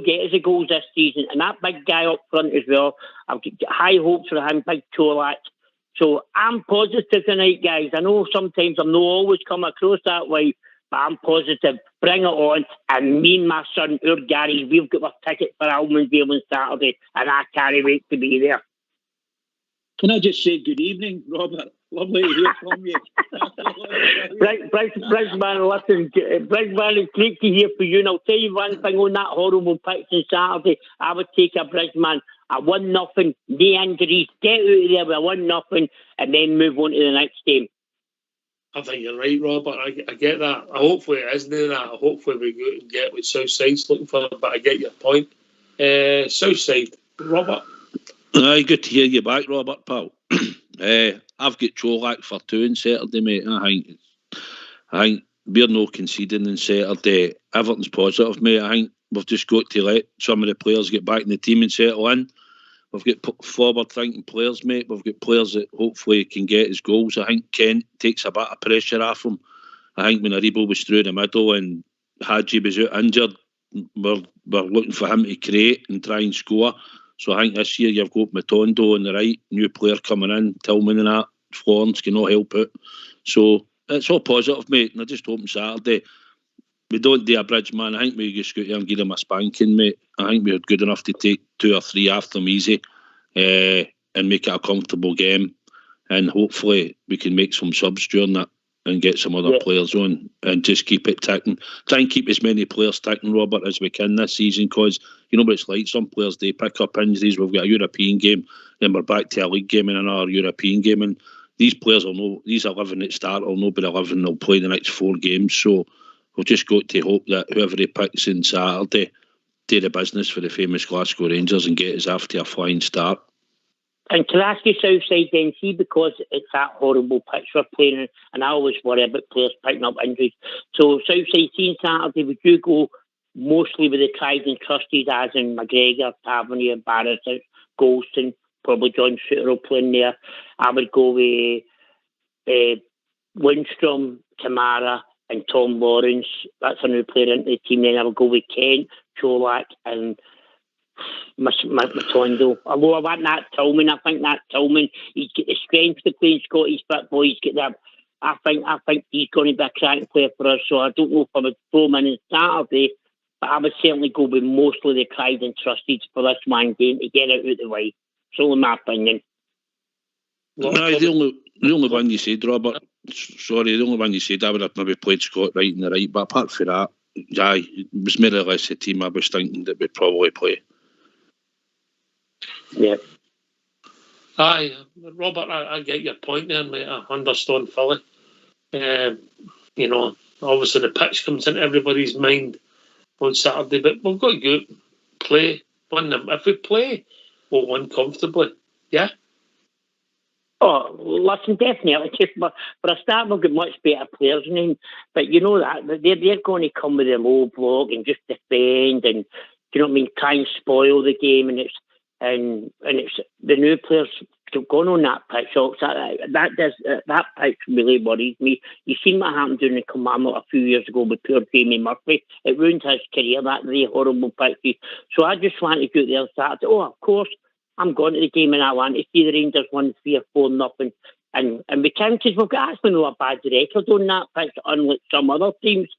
get his goals this season. And that big guy up front as well, I've got high hopes for him, big Cholak. So I'm positive tonight, guys. I know sometimes I'm not always come across that way, but I'm positive. Bring it on. And me and my son, Gary, we've got our ticket for Almondvale on Saturday, and I can't wait to be there. Can I just say good evening, Robert? Lovely to hear from you. Bridgeman, listen, Bridgeman, it's great to hear from you. And I'll tell you one thing on that horrible pitch on Saturday, I would take a Bridgeman. A 1-0, no injuries, get out of there with a 1-0 and then move on to the next game. I think you're right, Robert. I get that. Hopefully it isn't that. Hopefully we go and get what Southside's looking for, but I get your point. Southside, Robert. Aye, good to hear you back, Robert, pal. I've got Cholak for 2 on Saturday, mate. I think we're no conceding on Saturday. Everything's positive, mate. I think we've just got to let some of the players get back in the team and settle in. We've got forward-thinking players, mate. We've got players that hopefully can get his goals. I think Kent takes a bit of pressure off him. I think when Aribo was through the middle and Hadji was out injured, we're looking for him to create and try and score. So I think this year you've got Matondo on the right, new player coming in, Tillman and that, Florence cannot help it. So it's all positive, mate, and I just hope on Saturday we don't do a bridge, man. I think we just go there and give them a spanking, mate. I think we're good enough to take 2 or 3 after them easy and make it a comfortable game. And hopefully we can make some subs during that and get some other players on and just keep it ticking. Try and keep as many players ticking, Robert, as we can this season, because you know what it's like. Some players, they pick up injuries. We've got a European game, then we're back to a league game and another European game. And these players will know, these 11 that start will know, but 11 will play the next 4 games. So we've just got to hope that whoever he picks on Saturday do the business for the famous Glasgow Rangers and get us after a flying start. And can I ask you, Southside, then, see, because it's that horrible pitch we're playing in, and I always worry about players picking up injuries. So, Southside, seeing Saturday, would you go mostly with the tried and trusted, as in McGregor, Tavernier, Barrett, Golston, probably John Shooter will play in there? I would go with Lindstrom, Kamara, and Tom Lawrence. That's a new player into the team. Then I would go with Kent, Cholak, and Matondo. Although I want that Tillman. I think that Tillman, he's got the strength to play in Scottish football. He's got that. I think he's going to be a cracking player for us. So I don't know if I would throw him in on Saturday, but I would certainly go with mostly the tried and trusted for this one game to get out of the way. It's only my opinion. The only one you said, Robert, sorry, the only one you said, I would have maybe played Scott right in the right, but apart from that, aye, it was more or less the team I was thinking that we'd probably play. Yeah. Aye, Robert, I get your point there, mate. I understand fully. You know, obviously the pitch comes into everybody's mind on Saturday, but we've got to go play, win them. If we play, we'll win comfortably. Yeah? Oh, listen, definitely. Just for a start, we've got much better players than him. But you know that they're going to come with a low block and just defend and, you know what I mean, try and spoil the game. And it's the new players going on that pitch. So that pitch really worries me. You've seen what happened during the Commandment a few years ago with poor Jamie Murphy. It ruined his career, that really horrible pitch. So I just want to go there Saturday. Oh, of course, I'm going to the game and I want to see the Rangers win 3-4-0. And we can, because we've got actually not a bad record on that pitch, unlike some other teams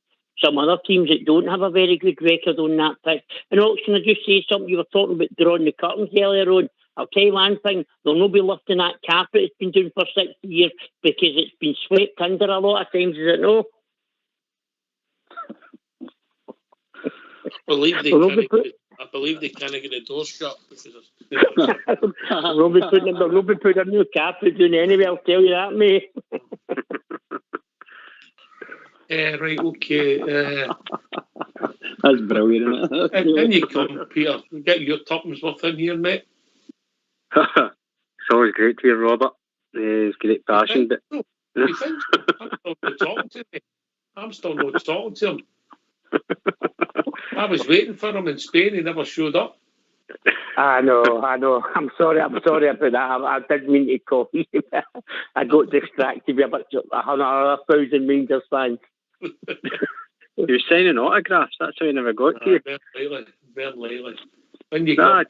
that don't have a very good record on that pitch. And also, can I just say something? You were talking about drawing the curtains earlier on. I'll tell you one thing, they'll not be lifting that carpet it's been doing for 60 years because it's been swept under a lot of times, is it no? I believe they can't get the door shut because they'll be putting a new carpet down anyway, I'll tell you that, mate. Right, okay. That's brilliant, isn't it? And you come, Peter. Get your tuppence worth in here, mate. It's always great to hear Robert. He's great passion. You think so? I'm still not talking to him. I was waiting for him in Spain. He never showed up. I know. I'm sorry about that. I didn't mean to call you. I got distracted with about 1,000 Rangers fans. He was signing autographs. That's how he never got to you. Very lately. When you Dad,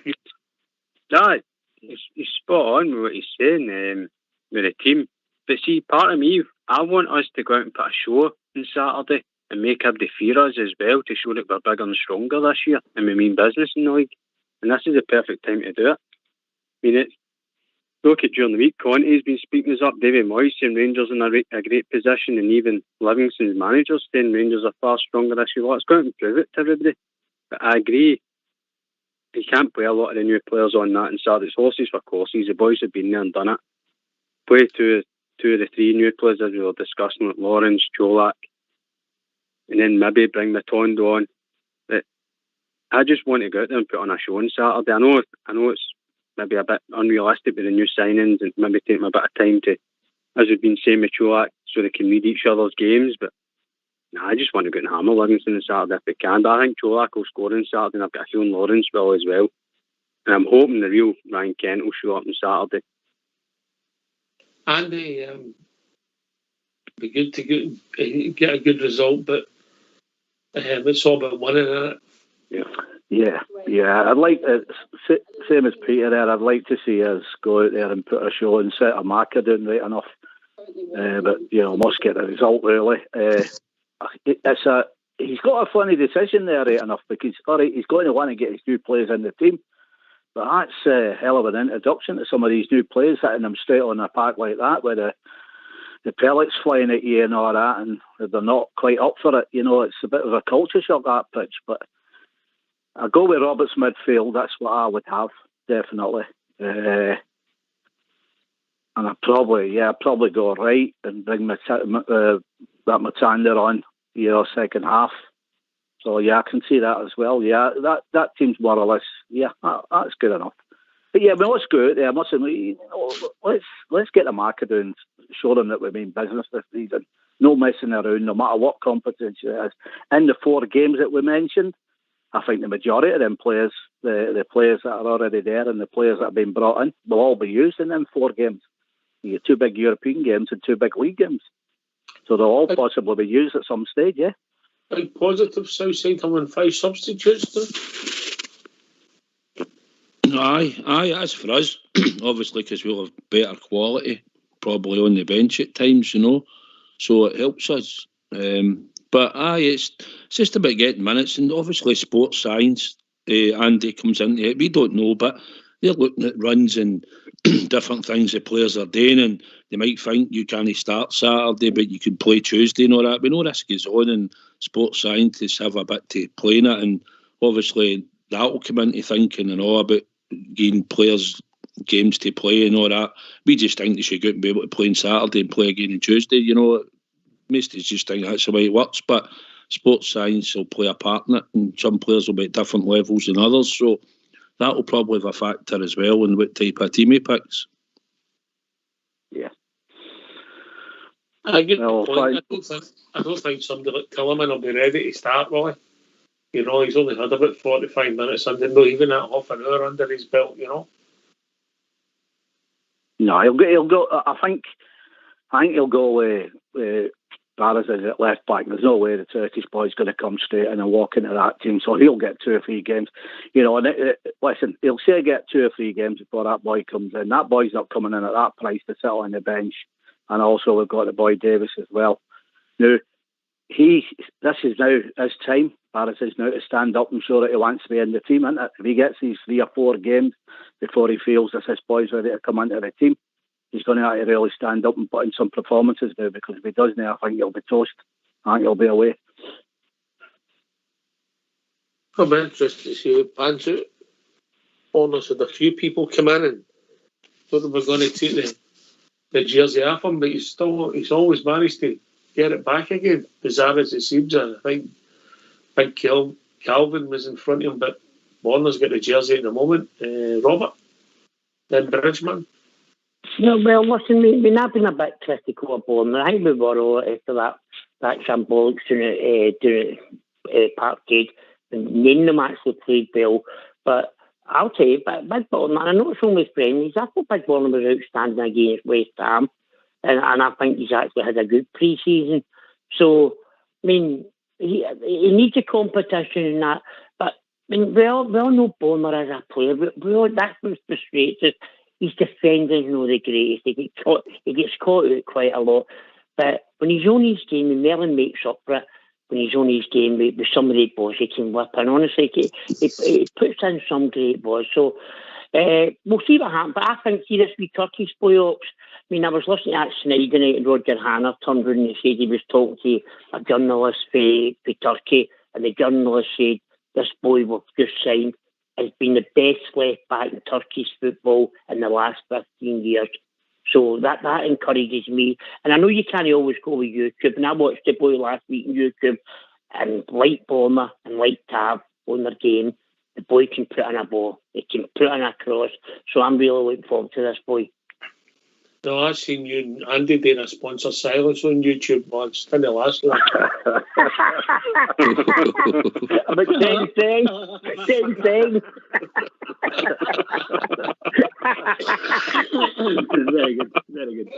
he's spot on with what he's saying with the team. But see, part of me, I want us to go out and put a show on Saturday and make everybody fear us as well to show that we're bigger and stronger this year and we mean business in the league. And this is the perfect time to do it. I mean, look at during the week, Conte's been speaking us up, David Moyes saying Rangers in a great position, and even Livingston's managers saying Rangers are far stronger this year. Well, it's going to prove it to everybody. But I agree, you can't play a lot of the new players on that and start its horses for courses. The boys have been there and done it. Play two 2 of the 3 new players as we were discussing, like Lawrence, Cholak, and then maybe bring Matondo on. But I just want to go out there and put on a show on Saturday. I know it's maybe a bit unrealistic with the new signings and maybe take them a bit of time to, as we've been saying with Cholak, so they can read each other's games. But no, I just want to go and hammer Livingston on Saturday if we can. But I think Cholak will score on Saturday, and I've got a feeling Lawrence will as well. And I'm hoping the real Ryan Kent will show up on Saturday. Andy, be good to get a good result, but it's all about winning, isn't it? Yeah. I'd like same as Peter there. I'd like to see us go out there and put a show and set a marker down right enough. But must get the result really. He's got a funny decision there right enough because he's going to want to get his new players in the team. But that's a hell of an introduction to some of these new players, hitting them straight on a pack like that, where the pellets flying at you and all that, and they're not quite up for it. It's a bit of a culture shock, that pitch. But I'll go with Roberts midfield. That's what I would have, definitely. And I'd probably go right and bring that Matander on, second half. So I can see that as well. That team's more or less. That's good enough. But we must go out there. Let's get the marker down, show them that we mean business this season. No messing around, no matter what competition it is. In the 4 games that we mentioned, I think the majority of them players, the players that are already there and the players that have been brought in, will all be used in them 4 games. You get 2 big European games and 2 big league games, so they'll all possibly be used at some stage. Yeah. Big positive Southside having 5 substitutes though. Aye, as for us, obviously, because we'll have better quality, probably on the bench at times, so it helps us. But it's just about getting minutes, and obviously sports science, Andy comes into it. We don't know, but they're looking at runs and different things the players are doing, and they might think you can't start Saturday, but you can play Tuesday and all that. We know this goes on, and sports scientists have a bit to play in it, and obviously that will come into thinking and all about giving players games to play and all that. We just think they should go out and be able to play on Saturday and play again on Tuesday. Most of us just think that's the way it works, but sports science will play a part in it, and some players will be at different levels than others, so that will probably have a factor as well in what type of team he picks. Yeah. I don't think somebody like Tillman will be ready to start, really. He's only had about 45 minutes under, not even that half an hour under his belt, No, he'll go. I think he'll go with Barras as at left back. There's no way the Turkish boy's going to come straight in and walk into that team, so he'll get 2 or 3 games. And listen, he'll say get 2 or 3 games before that boy comes in. That boy's not coming in at that price to sit on the bench. And also we've got the boy Davis as well. Now, this is now his time. Barras is now to stand up and show that he wants to be in the team, isn't it? If he gets these 3 or 4 games before he feels that this boy's ready to come into the team, he's going to have to really stand up and put in some performances now, because if he doesn't, I think he'll be toast. I think he'll be away. I'm interested to see how it pans out. Honestly, a few people come in and thought they were going to take the jersey off him, but he's always managed to get it back again, bizarre as it seems. I think Big Calvin was in front of him, but Warner's got the jersey at the moment. Robert, then Bridgman. Well, listen, we've not been a bit critical of Warner. I think we were all after that symbolic during Parkgate, and none of them actually played well. But I'll tell you, Big Warner, I know it's only friendlies. I thought Big Warner was outstanding against West Ham, and I think he's actually had a good pre-season. So, he needs a competition in that. But we all know Warner as a player. That's what frustrates us. His defenders know the greatest. He gets caught out quite a lot. But when he's on his game, Merlin makes up for it. When he's on his game with some of the balls he can whip. And honestly, he puts in some great balls. So we'll see what happens. But I think, see, this wee Turkey spoil-ups. I was listening to that Snyder night, and Roger Hanna turned around and said he was talking to a journalist for Turkey, and the journalist said, this boy we've just signed has been the best left back in Turkish football in the last 15 years. So that encourages me. And I know you can't always go with YouTube, and I watched the boy last week on YouTube, and like Bomber and like Tab on their game, the boy can put in a ball, he can put in a cross. So I'm really looking forward to this boy. No, I've seen you and Andy doing a sponsor silence on YouTube once. Didn't last long. About 10 things. Very good, very good.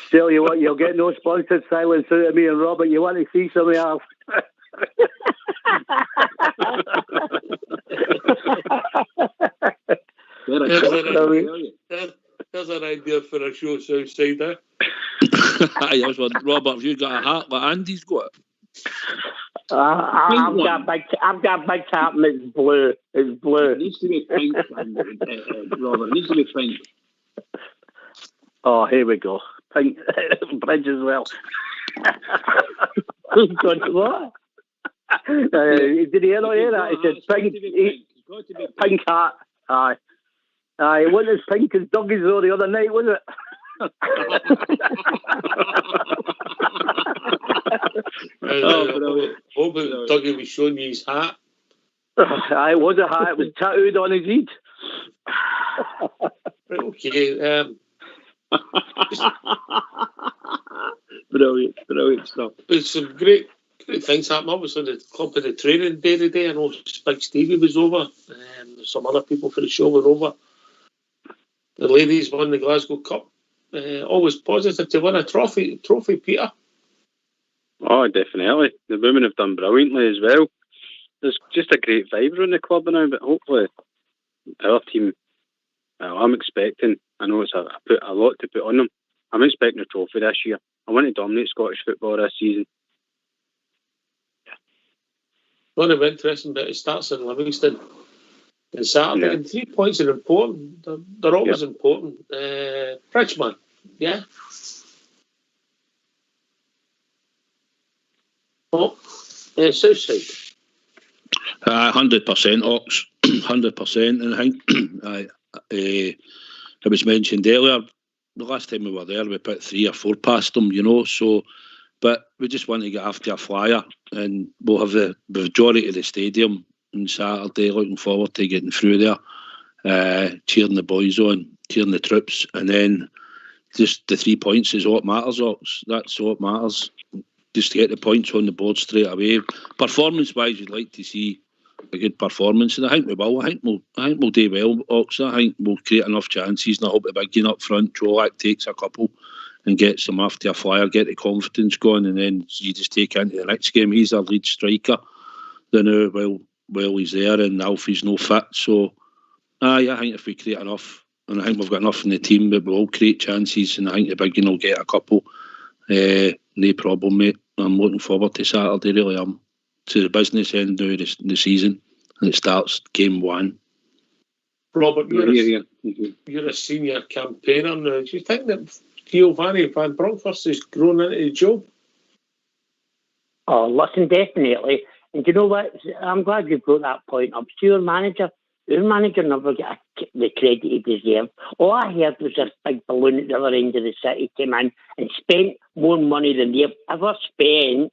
Tell you what, you'll get no sponsored silence out of me and Robert. You want to see something else? There's an idea for a show Southside, eh? I was wondering, Robert, have you got a hat like Andy's got? I've got a big hat and it's blue. It's blue. It needs to be pink, Robert. It needs to be pink. Oh, here we go. Pink bridge as well. What? Did he not hear that? He said pink. Pink hat. Aye. It wasn't as pink as Dougie's though the other night, was it? Hope Dougie was showing you his hat. It was a hat. It was tattooed on his head. Okay. Brilliant stuff. There's some great things happening. Obviously, the club had a training day today. I know Big Stevie was over. Some other people for the show were over. The ladies won the Glasgow Cup. Always positive to win a trophy, Peter. Oh, definitely. The women have done brilliantly as well. There's just a great vibe around the club now, but hopefully our team, I'm expecting, I know it's a lot to put on them. I'm expecting a trophy this year. I want to dominate Scottish football this season. One of the interesting bit, it starts in Livingston on Saturday, and 3 points are important. They're always important. Bridgeman, yeah. Oh, Southside. 100% Ox, 100%. And I think it was mentioned earlier, the last time we were there, we put 3 or 4 past them, so, but we just want to get after a flyer, and we'll have the majority of the stadium on Saturday, looking forward to getting through there, cheering the boys on, cheering the troops, and then just the 3 points is what matters, Ox. That's what matters. Just to get the points on the board straight away. Performance-wise, you'd like to see a good performance, and I think we will. I think we'll do well, Ox. I think we'll create enough chances, and I hope the big game up front, Jolak takes a couple and gets them after a flyer, get the confidence going, and then you just take into the next game. He's our lead striker. Then well, he's there, and Alfie's no fit. So, I think if we create enough, and I think we've got enough in the team, that we'll create chances, and I think the big game will get a couple. No problem, mate. I'm looking forward to Saturday, really. I'm to the business end now of the season, and it starts game 1. Robert, you're a senior campaigner now. Do you think that Giovanni Van Bronckhorst has grown into the job? Oh, listen, definitely. And you know what? I'm glad you brought that point up. See, your manager never got the credit he deserved. All I heard was this big balloon at the other end of the city came in and spent more money than they've ever spent.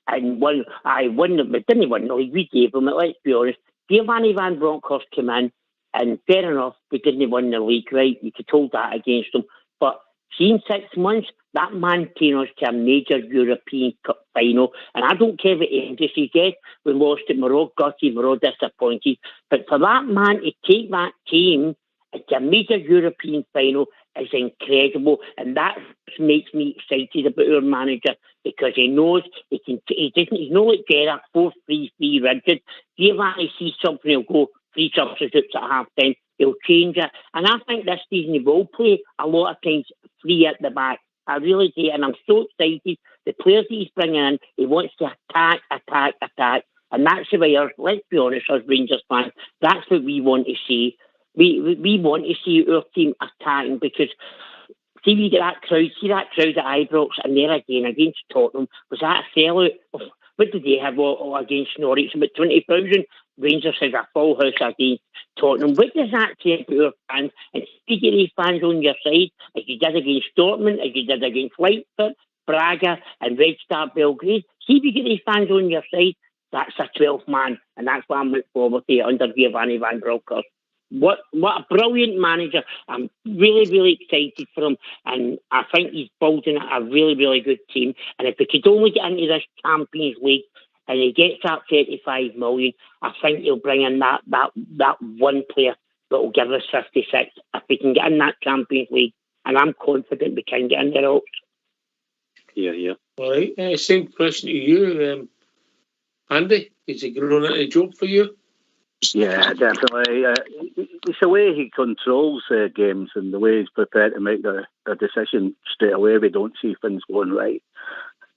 And won. But didn't win. No, we gave him it. Let's be honest. Giovanni Van Bronckhorst came in, and fair enough, we didn't win the league, right? You could hold that against him. But see, in 6 months, that man came us to a major European Cup final. And I don't care what agency says, we lost it, we're all gutty, we're all disappointed. But for that man to take that team to a major European final is incredible. And that makes me excited about our manager, because he knows he's not like Gerrard, 4-3-3 rigid. Giovanni sees something, he'll go 3 substitutes at half time. He'll change it. And I think this season he will play a lot of times 3 at the back. I really do. And I'm so excited. The players that he's bringing in, he wants to attack. And that's the way, let's be honest, as Rangers fans, that's what we want to see. We want to see our team attacking, because see, we get that crowd at Ibrox, and there again against Tottenham, was that a sellout? What did they have against Norwich? About 20,000. Rangers has a full house against Tottenham. What does that say about your fans? And speak of these fans on your side, as you did against Dortmund, as you did against Leipzig, Braga, and Red Star Belgrade. See if you get these fans on your side, that's a 12th man, and that's what I'm looking forward to under Giovanni Van Bronckhorst. What a brilliant manager. I'm really, really excited for him, and I think he's building a really, really good team. And if we could only get into this Champions League and he gets that 35 million, I think he'll bring in that one player that will give us 56 if we can get in that Champions League. And I'm confident we can get in there also. Yeah. All right. Same question to you, Andy. Is he grown into a job for you? Yeah, definitely. It's the way he controls games and the way he's prepared to make the decision straight away. We don't see things going right.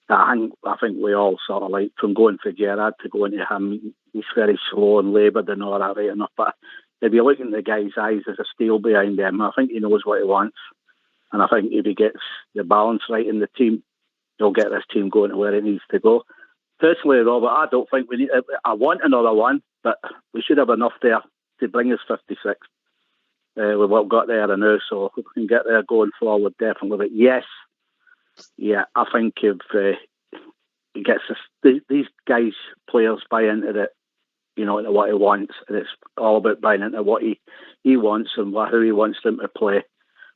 I think we all sort of like, from going for Gerrard to going to him, he's very slow and laboured and all that right enough. But if you look in the guy's eyes, there's a steel behind him. I think he knows what he wants. And I think if he gets the balance right in the team, he'll get this team going to where it needs to go. Personally, Robert, I don't think we need... I want another one, but we should have enough there to bring us 56. We've all got there now, so we can get there going forward, definitely. But yes, I think if he gets these guys, players buy into it, into what he wants, and it's all about buying into what he wants and how he wants them to play,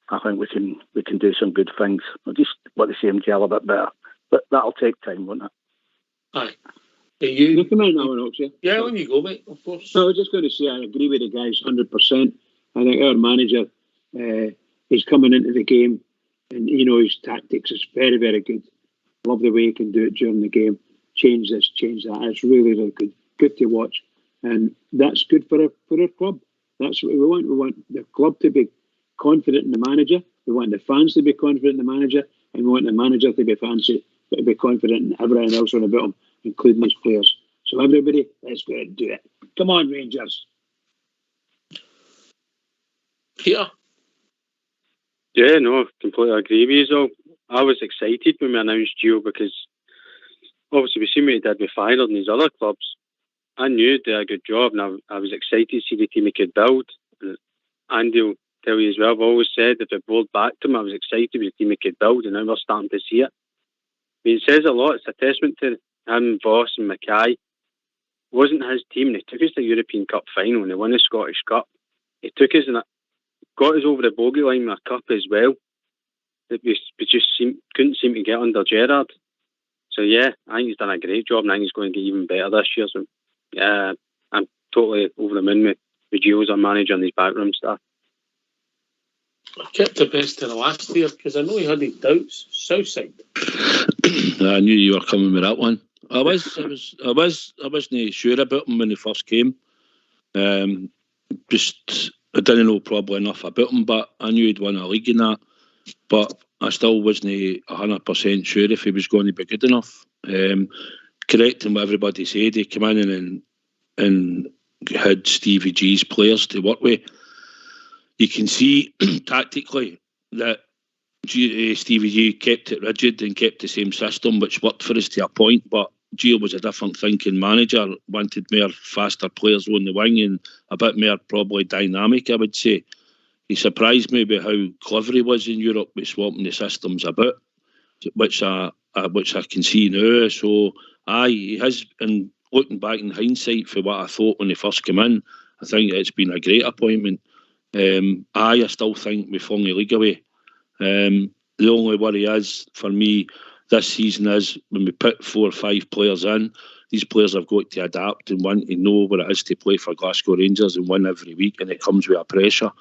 I think we can do some good things. I just want to see him gel a bit better. But that'll take time, won't it? Aye. You come in now, Oxie? Yeah, on you go, mate, of course. No, I was just going to say I agree with the guys 100%. I think our manager is coming into the game and his tactics is very, very good. Love the way he can do it during the game. Change this, change that. It's really, really good. Good to watch. And that's good for our club. That's what we want. We want the club to be confident in the manager. We want the fans to be confident in the manager. And we want the manager to be confident in everyone else on about him, including his players. So everybody, let's go ahead and do it. Come on, Rangers. Peter? Yeah, no, completely agree with you. I was excited when we announced Gio because obviously we seen what he did with Feyenoord and his other clubs. I knew he did a good job, and I was excited to see the team he could build. And Andy will tell you as well, I've always said if it rolled back to him, I was excited with the team he could build, and now we're starting to see it. I mean, it says a lot. It's a testament to him, Voss and Mackay. It wasn't his team, and he took us to the European Cup final and they won the Scottish Cup. He took us and got us over the bogey line with a cup as well. That we just couldn't seem to get under Gerrard. So yeah, I think he's done a great job, and I think he's going to get even better this year. So yeah, I'm totally over the moon with Gio as our manager and his backroom staff. I kept the best to the last year because I know he had his doubts. Southside. I knew you were coming with that one. I wasn't sure about him when he first came. Just I didn't know probably enough about him, but I knew he'd won a league in that. But I still wasn't 100% sure if he was going to be good enough. Correcting what everybody said, he came in and had Stevie G's players to work with. You can see tactically that Stevie G kept it rigid and kept the same system, which worked for us to a point, but Gio was a different thinking manager, wanted more faster players on the wing and a bit more probably dynamic, I would say. He surprised me with how clever he was in Europe with swapping the systems about, which I can see now. So he has, and looking back in hindsight for what I thought when he first came in, I think it's been a great appointment. I still think we flung the league away. The only worry is, for me, this season is when we put 4 or 5 players in, these players have got to adapt and want to know what it is to play for Glasgow Rangers and win every week, and it comes with a pressure.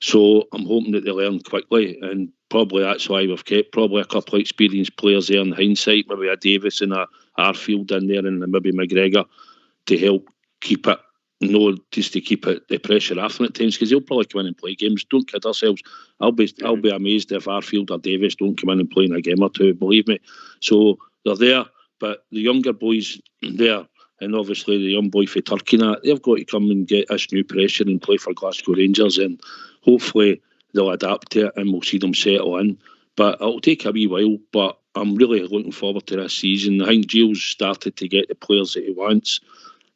So I'm hoping that they learn quickly, and probably that's why we've kept probably a couple of experienced players there in hindsight, maybe a Davis and a Arfield in there and maybe McGregor to help keep it, just to keep the pressure off at times, because they'll probably come in and play games. Don't kid ourselves. I'll be amazed if Arfield or Davis don't come in and play in a game or two, believe me. So they're there, but the younger boys there, and obviously the young boy for Turkey, they've got to come and get this new pressure and play for Glasgow Rangers, and hopefully they'll adapt to it and we'll see them settle in. But it'll take a wee while, but I'm really looking forward to this season. I think Gio's started to get the players that he wants.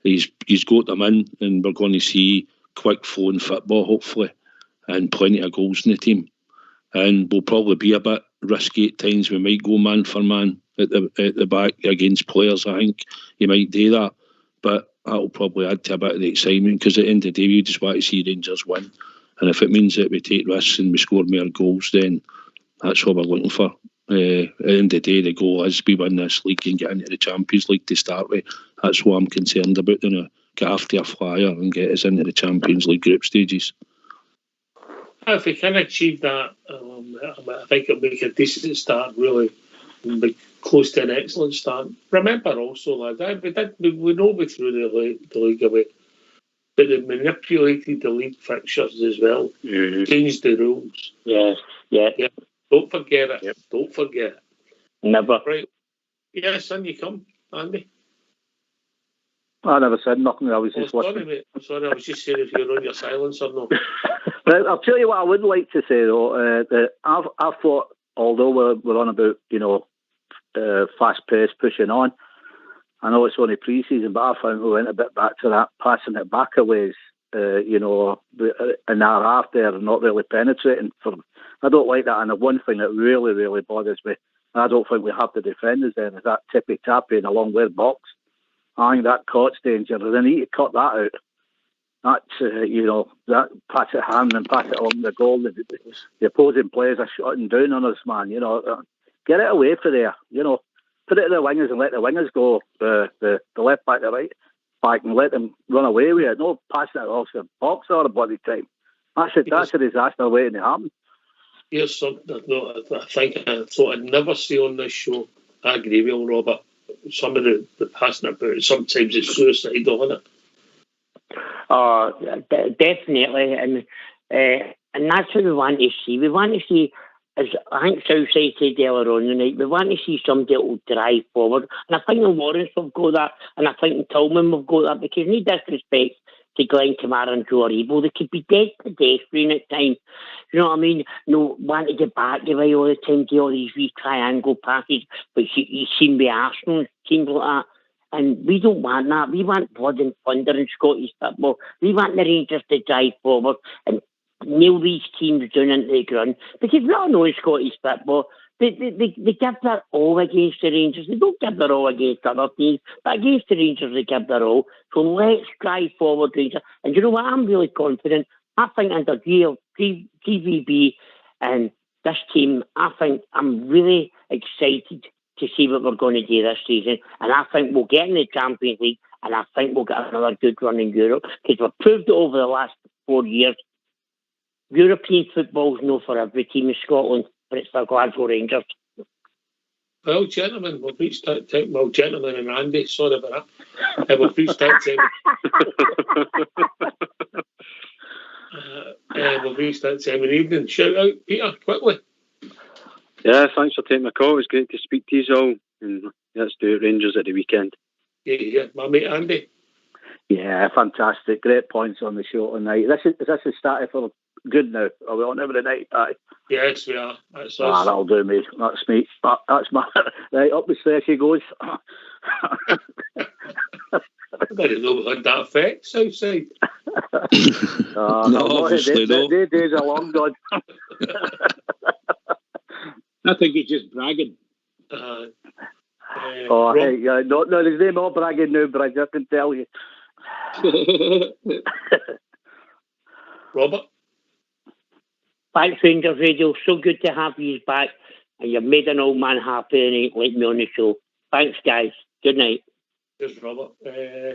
he's got them in, and we're going to see quick flowing football, hopefully, and plenty of goals in the team. And we'll probably be a bit risky at times. We might go man for man at the back against players. I think you might do that, but that'll probably add to a bit of the excitement, because at the end of the day, we just want to see Rangers win. And if it means that we take risks and we score more goals, then that's what we're looking for. At the end of the day, the goal is we win this league and get into the Champions League to start with. That's what I'm concerned about. Get after a flyer and get us into the Champions League group stages. If we can achieve that, I think it'll make a decent start, really. Be close to an excellent start. Remember also, lads, we know we threw the league away, but they manipulated the league fixtures as well, changed the rules. Yeah. Don't forget it. Yep. Don't forget it. Never. Right. Yes, and you come, Andy. I never said nothing. I was just sorry, listening. mate. Sorry, I was just saying if you're on your silence or not. But I'll tell you what I would like to say, though. That I've thought, although we're on about, fast pace pushing on, I know it's only pre-season, but I found we went a bit back to that passing it back a ways, an hour half there and not really penetrating. I don't like that. And the one thing that really, really bothers me, and I don't think we have the defenders then, is that tippy-tappy in a long-way box. I think that caught danger. They need to cut that out. That, that pass it hand and pass it along the goal. The opposing players are shutting down on us, man. Get it away from there. Put it to the wingers and let the wingers go. The left back, the right back, and let them run away with it. No passing it off the box all the bloody time. That's a disaster waiting to happen. Here's something I thought I'd never see on this show. I agree with you, Robert. Some of the passing about, sometimes it's suicidal, isn't it? Oh, definitely, and that's what we want to see. We want to see, as I think Southside said earlier on tonight, we want to see somebody that will drive forward. And I think the Lawrence will go that, and I think Tillman will go that, because no disrespect to Glenn Kamara and Joe Aribo, they could be dead pedestrian at times. You know what I mean? No, want to get back the way all the time, do all these wee triangle passes, but you seem to be Arsenal, teams like that. And we don't want that. We want blood and thunder in Scottish football. We want the Rangers to drive forward and nail these teams down into the ground. Because we all know in Scottish football, they give their all against the Rangers. They don't give their all against other teams, but against the Rangers they give their all. So let's drive forward, Rangers. And you know what? I'm really confident. I think under GVB and this team, I think I'm really excited to see what we're going to do this season. And I think we'll get in the Champions League, and I think we'll get another good run in Europe, because we've proved it over the last 4 years. European football is not for every team in Scotland, but it's for Glasgow Rangers. Well, gentlemen, we've reached that time. Well, gentlemen and Andy, sorry about that. We've reached that time. We've reached that time of the evening. Shout out, Peter, quickly. Yeah, thanks for taking my call. It was great to speak to you all. And let's do it, Rangers at the weekend. Yeah, my mate Andy. Yeah, fantastic. Great points on the show tonight. This is started for good now. Are we on every night? Aye. Yes, we are. That's us. That'll do me. That's me. That's my... Right, up the stairs he goes. I didn't know we had that effect, Southside. No, obviously no. The days are long gone. I think he's just bragging. Hey, no, there's no more bragging now, Bridge, I can tell you. Robert? Thanks, Rangers Radio. So good to have you back. And you've made an old man happy and ain't let me on the show. Thanks, guys. Good night. Cheers, Robert.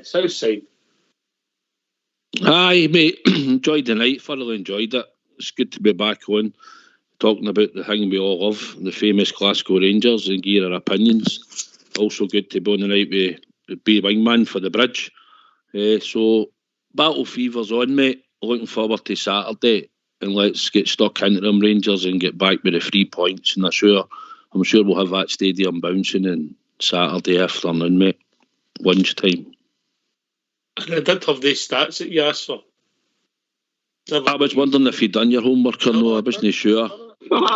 Southside. Aye, mate. Enjoyed the night. Thoroughly enjoyed it. It's good to be back on, talking about the thing we all love, the famous Glasgow Rangers, and give our opinions. Also good to be on the night with be wingman for the Bridge. So battle fever's on, mate. Looking forward to Saturday, and let's get stuck into them Rangers and get back with the 3 points. And I'm sure we'll have that stadium bouncing on Saturday afternoon, mate. Lunchtime. And I did have these stats that you asked for. I was wondering if you'd done your homework or no. I wasn't sure. It was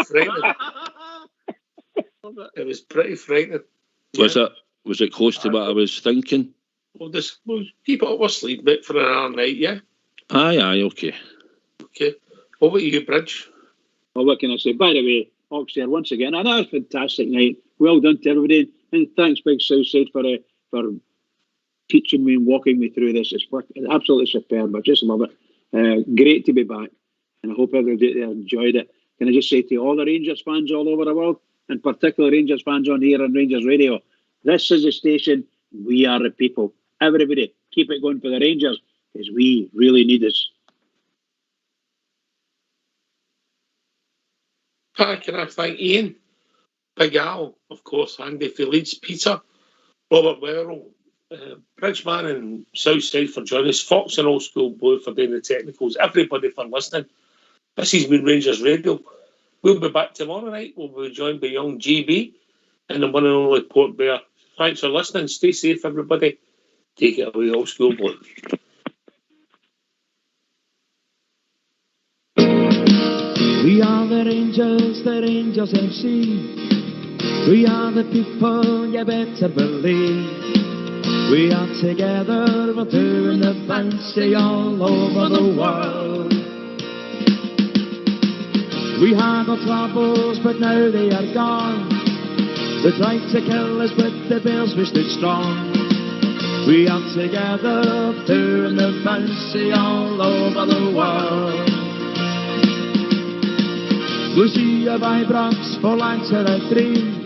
pretty frightening. It was pretty frightening. Was it? Was it close to what I was thinking? We'll keep it up our sleeve, mate, for another night, yeah? Aye, okay. Okay. What about you, Bridge? Well, what can I say? By the way, Oxford, once again, another fantastic night. Well done to everybody. And thanks, Big Southside, for teaching me and walking me through this. It's absolutely superb. I just love it. Great to be back. And I hope everybody enjoyed it. Can I just say to all the Rangers fans all over the world, and particularly Rangers fans on here on Rangers Radio, this is the station. We are the people. Everybody, keep it going for the Rangers, because we really need this. Can I thank Ian, Big Al, of course, Andy for Leeds, Peter, Robert Werrell, Bridgeman and Southside for joining us, Fox and Old School Blue for doing the technicals, everybody for listening. This has been Rangers Radio. We'll be back tomorrow night. We'll be joined by young GB and the one and only Port Bear. Thanks for listening. Stay safe, everybody. Take it away, Old School Blue. We are the Rangers FC. We are the people, you better believe. We are together, we're doing the fancy all over the world. We had our troubles, but now they are gone. They tried to kill us, but the Bears, we stood strong. We are together, doing the fancy all over the world. Lucia Vibrox for Lancer 3.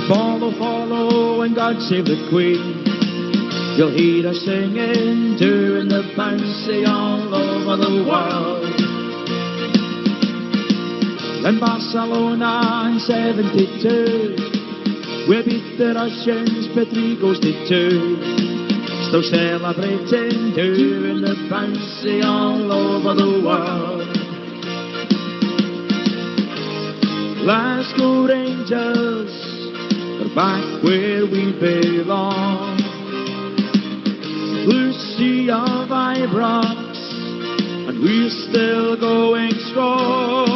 Follow, and God save the Queen. You'll hear us singing, doing the fancy all over the world. In Barcelona in 72, we beat the Russians by 3-2. Still celebrating, doing the fancy all over the world. Glasgow Rangers are back where we belong. Lucia Vibrox, and we're still going strong.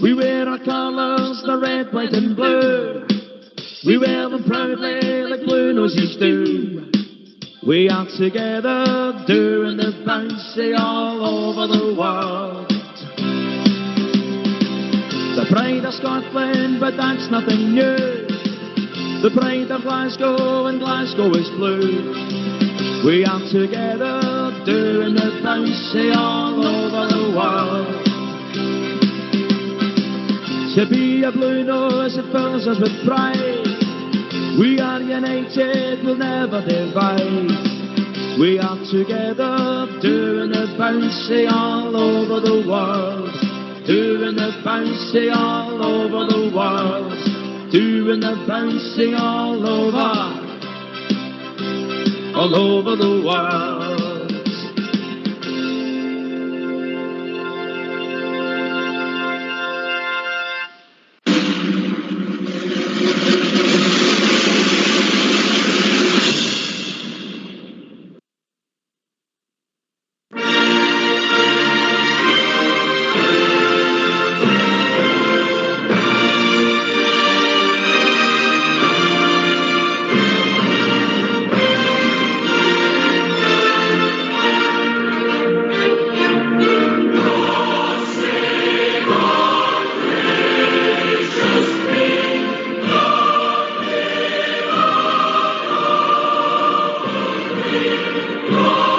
We wear our colours, the red, white and blue. We wear them proudly like blue noses do. We are together, doing the fancy all over the world. The pride of Scotland, but that's nothing new. The pride of Glasgow, and Glasgow is blue. We are together, doing the fancy all over the world. To be a blue nose, it fills us with pride. We are united, we'll never divide. We are together, doing the fancy all over the world. Doing the fancy all over the world. Doing the fancy all over the world. Oh!